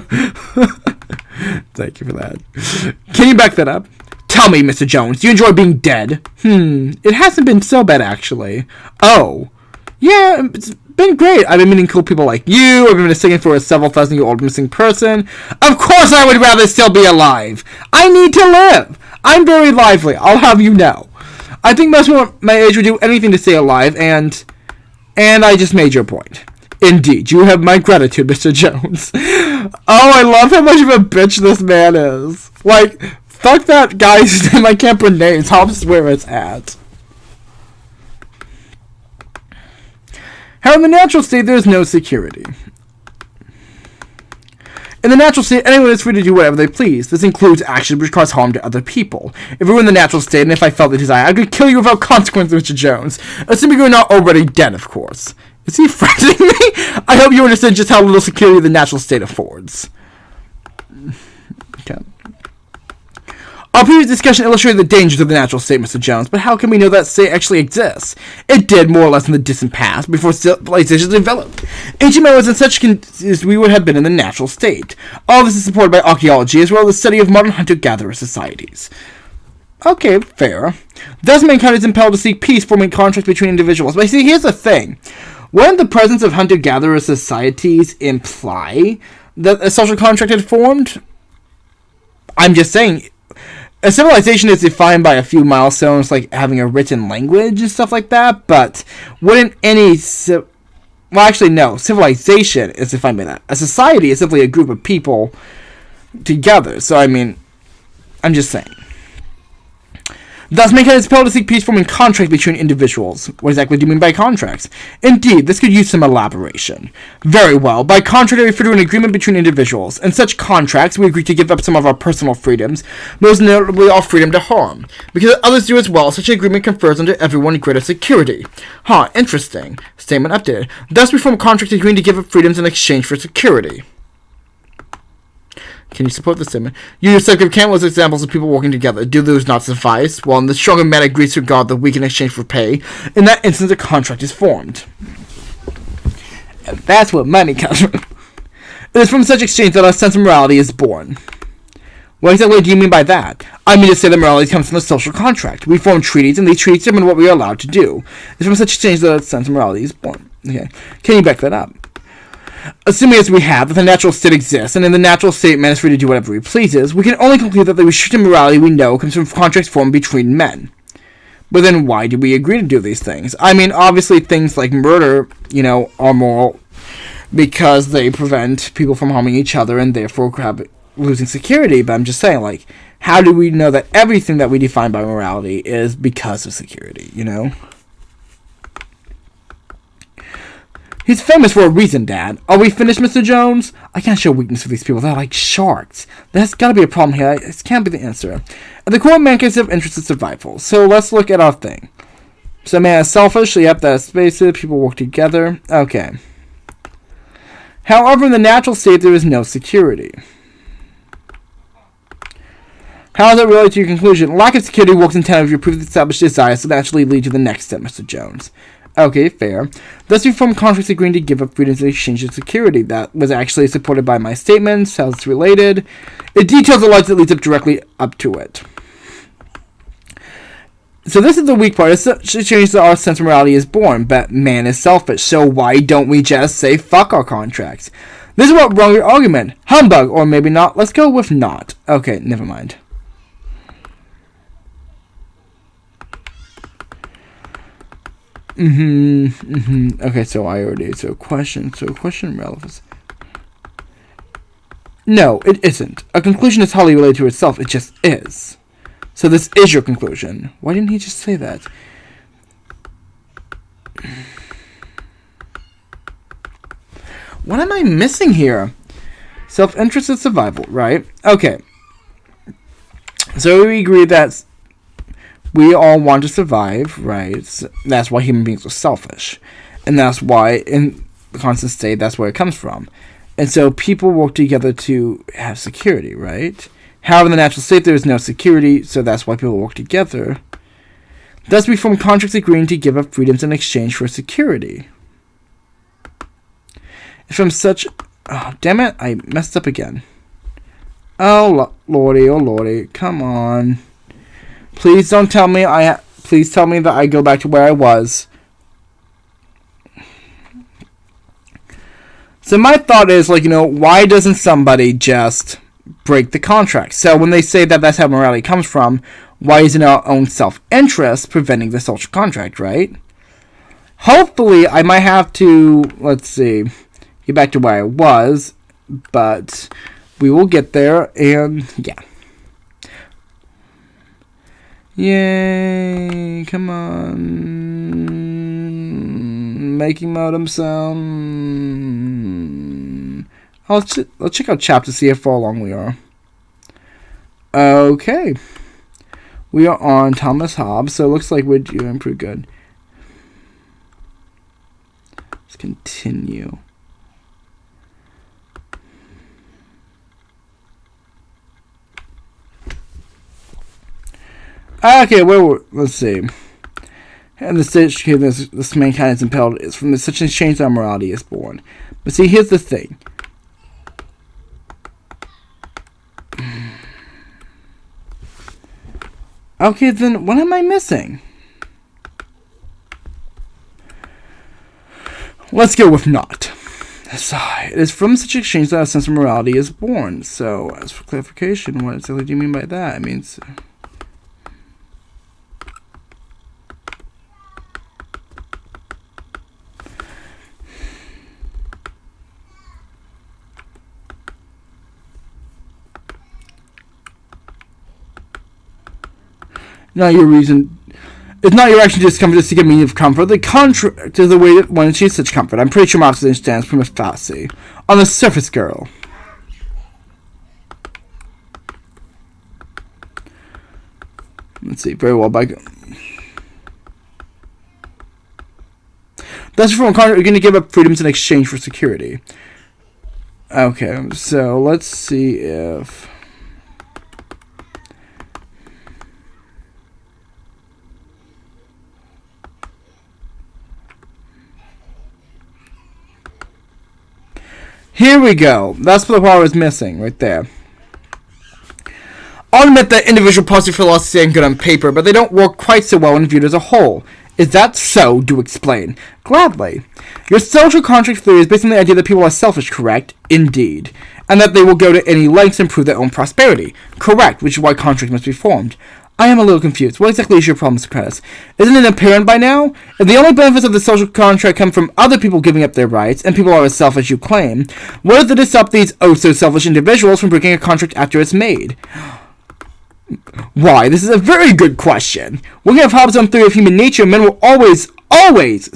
Thank you for that. Can you back that up? Tell me, Mr. Jones, do you enjoy being dead? It hasn't been so bad, actually. Oh. Yeah, it's been great. I've been meeting cool people like you. I've been singing for a several thousand-year-old missing person. Of course I would rather still be alive. I need to live. I'm very lively, I'll have you know. I think most people my age would do anything to stay alive, and I just made your point. Indeed, you have my gratitude, Mr. Jones. Oh, I love how much of a bitch this man is. Like, fuck that guy's name. I can't pronounce. Hobbes where it's at. However, in the natural state, there is no security. In the natural state, anyone is free to do whatever they please. This includes actions which cause harm to other people. If we were in the natural state, and if I felt the desire, I could kill you without consequence, Mr. Jones. Assuming you're not already dead, of course. Is he threatening me? I hope you understand just how little security the natural state affords. Okay. Our previous discussion illustrated the dangers of the natural state, Mr. Jones, but how can we know that state actually exists? It did, more or less, in the distant past, before civilization developed. Ancient man was in such as we would have been in the natural state. All this is supported by archaeology, as well as the study of modern hunter-gatherer societies. Okay, fair. Thus, mankind is impelled to seek peace, forming contracts between individuals. But see, here's the thing. Wouldn't the presence of hunter-gatherer societies imply that a social contract had formed? I'm just saying, a civilization is defined by a few milestones, like having a written language and stuff like that, but wouldn't any... well, actually, no. Civilization is defined by that. A society is simply a group of people together. So, I mean, I'm just saying. Thus, mankind is compelled to seek peace forming contracts between individuals. What exactly do you mean by contracts? Indeed, this could use some elaboration. Very well. By contract, I refer to an agreement between individuals. In such contracts, we agree to give up some of our personal freedoms, most notably our freedom to harm. Because others do as well, such an agreement confers unto everyone greater security. Huh, interesting. Statement updated. Thus, we form contracts agreeing to give up freedoms in exchange for security. Can you support this statement? You yourself give countless examples of people working together. Do those not suffice? Well, the stronger man agrees to regard the weak in exchange for pay. In that instance, a contract is formed. And that's what money comes from. It is from such exchange that our sense of morality is born. What exactly do you mean by that? I mean to say that morality comes from the social contract. We form treaties, and these treaties determine what we are allowed to do. It's from such exchange that the sense of morality is born. Okay, can you back that up? Assuming as we have that the natural state exists, and in the natural state man is free to do whatever he pleases, we can only conclude that the restricted morality we know comes from contracts formed between men. But then why do we agree to do these things? I mean, obviously things like murder, are moral because they prevent people from harming each other and therefore losing security. But I'm just saying, like, how do we know that everything that we define by morality is because of security, He's famous for a reason, Dad. Are we finished, Mr. Jones? I can't show weakness for these people. They're like sharks. There's got to be a problem here. This can't be the answer. At the core, mankind's interest in survival. So let's look at our thing. So man is selfish. So yep, that's basic. People work together. Okay. However, in the natural state, there is no security. How does it relate to your conclusion? Lack of security works in tandem with your previously established desires to naturally lead to the next step, Mr. Jones. Okay, fair. Thus we form contracts agreeing to give up freedoms in exchange for security. That was actually supported by my statements, how it's related. It details the logic that leads up directly up to it. So this is the weak part. It's such a change that our sense of morality is born, but man is selfish. So why don't we just say fuck our contracts? This is what wrong your argument. Humbug, or maybe not. Let's go with not. Okay, never mind. Okay, so question relevance. No, it isn't. A conclusion is wholly related to itself. It just is. So this is your conclusion. Why didn't he just say that? What am I missing here? Self-interest and survival, right? Okay. So we agree that we all want to survive, right? So that's why human beings are selfish. And that's why, in the constant state, that's where it comes from. And so people work together to have security, right? However, in the natural state, there is no security, so that's why people work together. Thus, we form contracts agreeing to give up freedoms in exchange for security. It's from such... Oh, damn it, I messed up again. Oh, lordy, come on. Please don't tell me please tell me that I go back to where I was. So my thought is, why doesn't somebody just break the contract? So when they say that that's how morality comes from, why isn't our own self-interest preventing the social contract, right? Hopefully, I might have to, get back to where I was, but we will get there, and yeah. Yay, come on. Making modem sound. Let's check out chat to see how far along we are. Okay. We are on Thomas Hobbes, so it looks like we're doing pretty good. Let's continue. Okay, let's see. And the stage this mankind is impelled is from such an exchange that morality is born. But see, here's the thing. Okay, then what am I missing? Let's go with not. It is from such exchange that a sense of morality is born. So, as for clarification, what exactly do you mean by that? It means... Not your reason. It's not your action to discomfort, just to get meaning of comfort. The contract is the way that one achieves such comfort. I'm pretty sure Marx understands prima facie. On the surface, girl. Let's see. Very well by. That's from a contract. You're going to give up freedoms in exchange for security. Okay, so let's see if. Here we go. That's the part I was missing right there. admit that individual parts of philosophy sound good on paper, but they don't work quite so well when viewed as a whole. Is that so? Do explain. Gladly. Your social contract theory is based on the idea that people are selfish, correct? Indeed. And that they will go to any lengths to improve their own prosperity. Correct, which is why contracts must be formed. I am a little confused. What exactly is your problem, Socrates? Isn't it apparent by now? If the only benefits of the social contract come from other people giving up their rights, and people are as selfish as you claim, what is it to stop these oh-so-selfish individuals from breaking a contract after it's made? Why, this is a very good question. Looking at Hobbes' own theory of human nature, men will always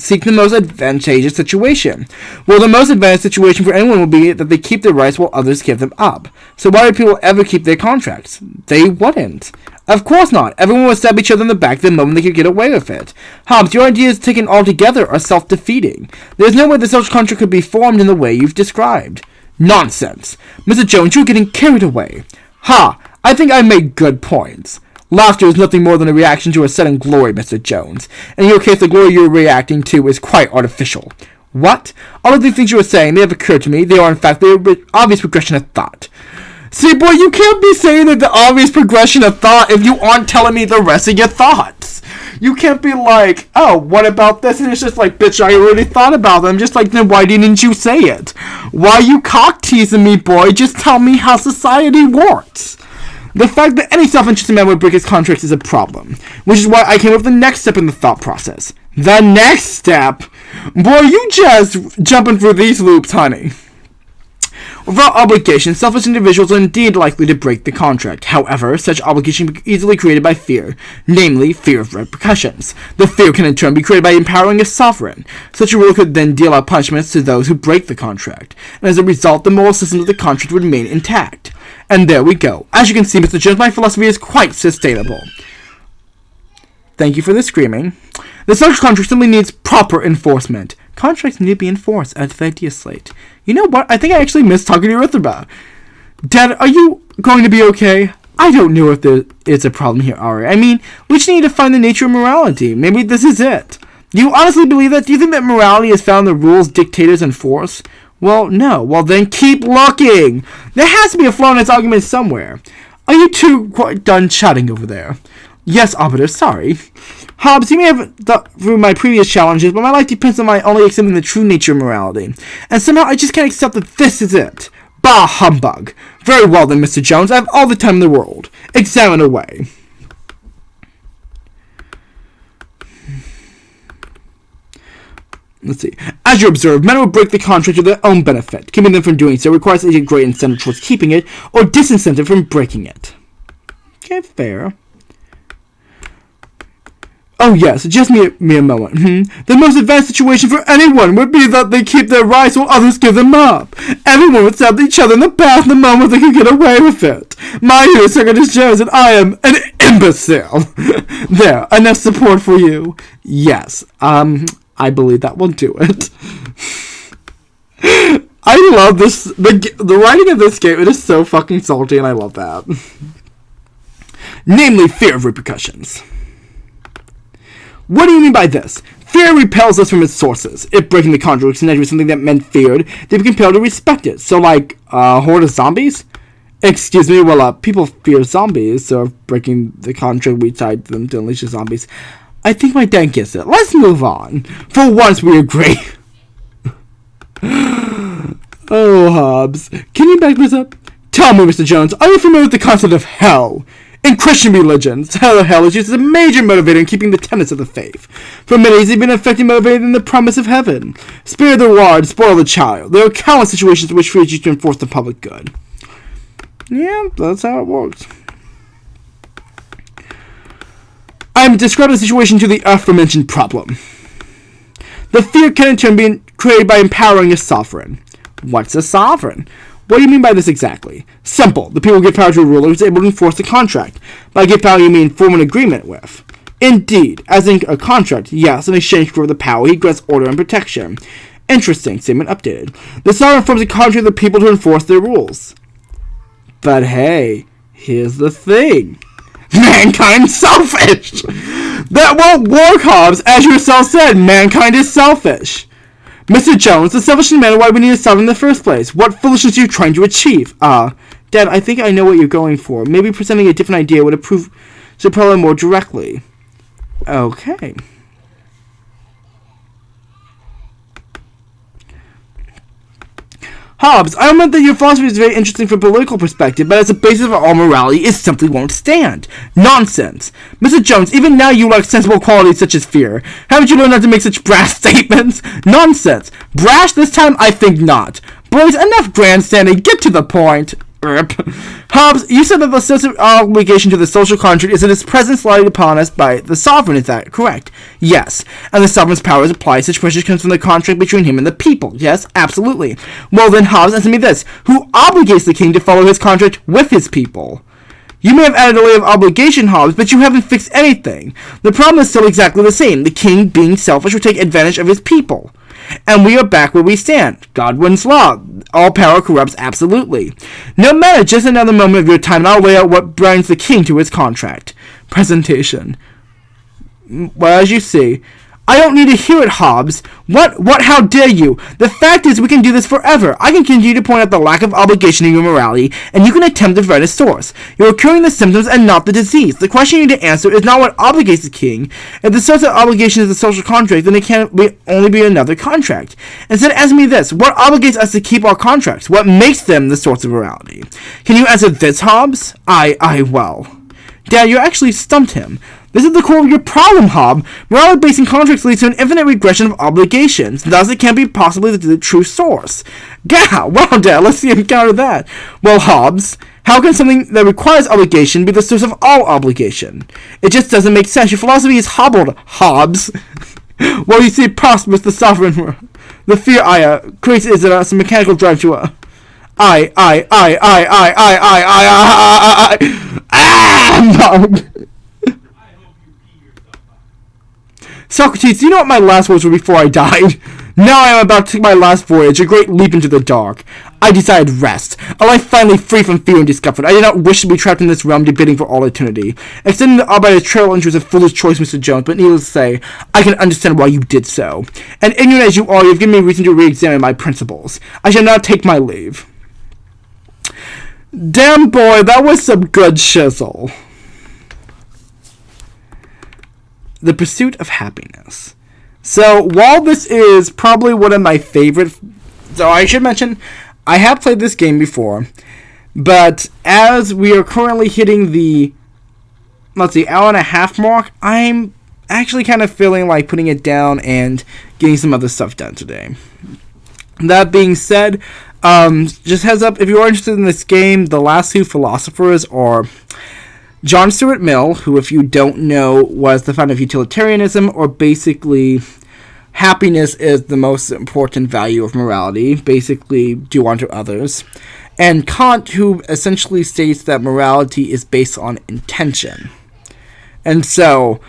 seek the most advantageous situation. Well, the most advantageous situation for anyone will be that they keep their rights while others give them up. So why would people ever keep their contracts? They wouldn't. Of course not. Everyone would stab each other in the back the moment they could get away with it. Hobbes, your ideas taken all together are self-defeating. There's no way the social contract could be formed in the way you've described. Nonsense. Mr. Jones, you're getting carried away. Ha! I think I made good points. Laughter is nothing more than a reaction to a sudden glory, Mr. Jones. In your case, the glory you're reacting to is quite artificial. What? All of these things you were saying, they have occurred to me. They are, in fact, the obvious progression of thought. See, boy, you can't be saying that the obvious progression of thought if you aren't telling me the rest of your thoughts. You can't be like, oh, what about this? And it's just like, bitch, I already thought about them. Just like, then why didn't you say it? Why you cock-teasing me, boy? Just tell me how society works. The fact that any self-interested man would break his contracts is a problem, which is why I came up with the next step in the thought process. The next step? Boy, you just jumping through these loops, honey. Without obligation, selfish individuals are indeed likely to break the contract. However, such obligation can be easily created by fear, namely, fear of repercussions. The fear can in turn be created by empowering a sovereign. Such a rule could then deal out punishments to those who break the contract, and as a result, the moral system of the contract would remain intact. And there we go. As you can see, Mr. Jones, my philosophy is quite sustainable. Thank you for the screaming. The social contract simply needs proper enforcement. Contracts need to be enforced out of the idea slate. You know what? I think I actually missed talking to Erythra. Dad, are you going to be okay? I don't know if there is a problem here, Ari. I mean, we just need to find the nature of morality. Maybe this is it. Do you honestly believe that? Do you think that morality is found in the rules dictators enforce? Well, no. Well, then keep looking. There has to be a flaw in its argument somewhere. Are you two quite done chatting over there? Yes, Arbiter, sorry. Hobbes, you may have thought through my previous challenges, but my life depends on my only accepting the true nature of morality. And somehow I just can't accept that this is it. Bah, humbug. Very well then, Mr. Jones, I have all the time in the world. Examine away. Let's see. As you observe, men will break the contract to their own benefit. Keeping them from doing so requires a great incentive towards keeping it, or disincentive from breaking it. Okay, fair. Oh yes, just me a moment. The most advanced situation for anyone would be that they keep their rights while others give them up. Everyone would stab each other in the back the moment they could get away with it. My name is Socrates Jones and I am an imbecile. There, enough support for you. Yes, I believe that will do it. I love this. The writing of this game, it is so fucking salty and I love that. Namely, fear of repercussions. What do you mean by this? Fear repels us from its sources. If breaking the contract was connected with something that men feared, they'd be compelled to respect it. So, like, a horde of zombies? Excuse me, well, people fear zombies, so if breaking the contract, we tied them to unleash the zombies. I think my dad gets it. Let's move on. For once, we agree. Oh, Hobbes. Can you back this up? Tell me, Mr. Jones, are you familiar with the concept of hell? In Christian religions, hell is used as a major motivator in keeping the tenets of the faith. For many, it's even effectively motivated in the promise of heaven. Spare the rod, spoil the child. There are countless situations in which fear is used to enforce the public good. Yeah, that's how it works. I am describing the situation to the aforementioned problem. The fear can in turn be created by empowering a sovereign. What's a sovereign? What do you mean by this exactly? Simple. The people give power to a ruler who is able to enforce the contract. By give power, you mean form an agreement with. Indeed. As in a contract, yes, in exchange for the power, he grants order and protection. Interesting. Statement updated. The sovereign forms a contract with the people to enforce their rules. But hey, here's the thing. Mankind's selfish! That won't work, Hobbes. As you yourself said, mankind is selfish. Mr. Jones, the selfish man, why we need a sovereign in the first place? What foolishness are you trying to achieve? Dad, I think I know what you're going for. Maybe presenting a different idea would approve the problem more directly. Okay. Hobbes, I admit that your philosophy is very interesting from a political perspective, but as a basis of all morality, it simply won't stand. Nonsense. Mr. Jones, even now you lack sensible qualities such as fear. Haven't you learned not to make such brash statements? Nonsense. Brash this time? I think not. Boys, enough grandstanding. Get to the point. Hobbes, you said that the sense of obligation to the social contract is in its presence laid upon us by the sovereign, is that correct? Yes. And the sovereign's powers apply such pressure comes from the contract between him and the people. Yes, absolutely. Well then, Hobbes, answer me this. Who obligates the king to follow his contract with his people? You may have added a layer of obligation, Hobbes, but you haven't fixed anything. The problem is still exactly the same. The king, being selfish, will take advantage of his people. And we are back where we stand. Godwin's law. All power corrupts absolutely. No matter, just another moment of your time, and I'll lay out what binds the king to his contract. Presentation. Well, as you see, I don't need to hear it, Hobbes. What, how dare you? The fact is, we can do this forever. I can continue to point out the lack of obligation in your morality, and you can attempt to find a source. You're curing the symptoms and not the disease. The question you need to answer is not what obligates the king. If the source of obligation is the social contract, then it can only be another contract. Instead, answer me this. What obligates us to keep our contracts? What makes them the source of morality? Can you answer this, Hobbes? Well. Dad, you actually stumped him. This is the core of your problem, Hobbes. Morality based in contracts leads to an infinite regression of obligations. Thus, it can't be possibly the true source. Gah! Wow, Dad, let's see if you counter that. Well, Hobbes, how can something that requires obligation be the source of all obligation? It just doesn't make sense. Your philosophy is hobbled, Hobbes. Well, you see, prosperous the sovereign. The fear creates is a mechanical drive to a. Socrates, do you know what my last words were before I died? Now I am about to take my last voyage, a great leap into the dark. I decided rest, a life finally free from fear and discomfort. I did not wish to be trapped in this realm debating for all eternity. Extending the arbitrary trail into was a foolish choice, Mr. Jones, but needless to say, I can understand why you did so. And ignorant as you are, you have given me reason to re-examine my principles. I shall now take my leave. Damn boy, that was some good shizzle. The Pursuit of Happiness. So, while this is probably one of my favorite... So, I should mention, I have played this game before, but as we are currently hitting the, hour and a half mark, I'm actually kind of feeling like putting it down and getting some other stuff done today. That being said, just heads up, if you are interested in this game, the last two philosophers are John Stuart Mill, who, if you don't know, was the founder of utilitarianism, or basically, happiness is the most important value of morality, basically, do unto others. And Kant, who essentially states that morality is based on intention. And so,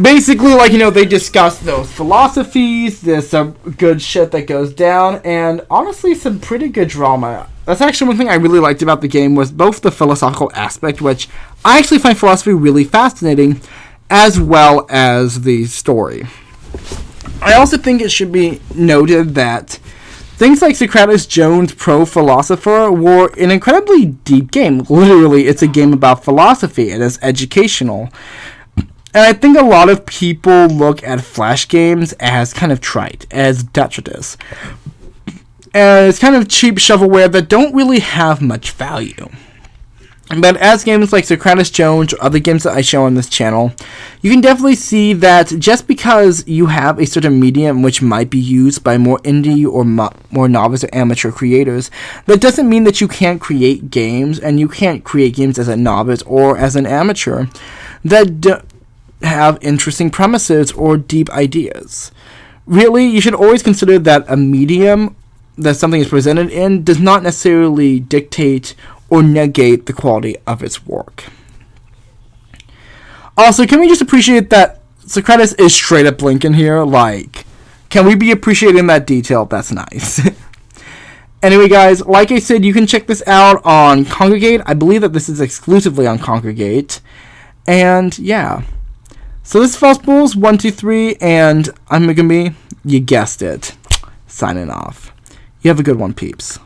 basically, they discuss those philosophies, there's some good shit that goes down, and honestly, some pretty good drama. That's actually one thing I really liked about the game, was both the philosophical aspect, which I actually find philosophy really fascinating, as well as the story. I also think it should be noted that things like Socrates, Jones, Philosopher were an incredibly deep game. Literally, it's a game about philosophy, and it's educational. And I think a lot of people look at Flash games as kind of trite, as detritus. And it's kind of cheap shovelware that don't really have much value. But as games like Socrates, Jones, or other games that I show on this channel, you can definitely see that just because you have a certain medium which might be used by more indie or more novice or amateur creators, that doesn't mean that you can't create games, and you can't create games as a novice or as an amateur that have interesting premises or deep ideas. Really, you should always consider that a medium that something is presented in does not necessarily dictate or negate the quality of its work. Also, can we just appreciate that Socrates is straight up Lincoln here? Can we be appreciating that detail? That's nice. Anyway, guys, like I said, you can check this out on Congregate. I believe that this is exclusively on Congregate. And, yeah. So this is False Bulls 123, and I'm gonna be, you guessed it, signing off. You have a good one, peeps.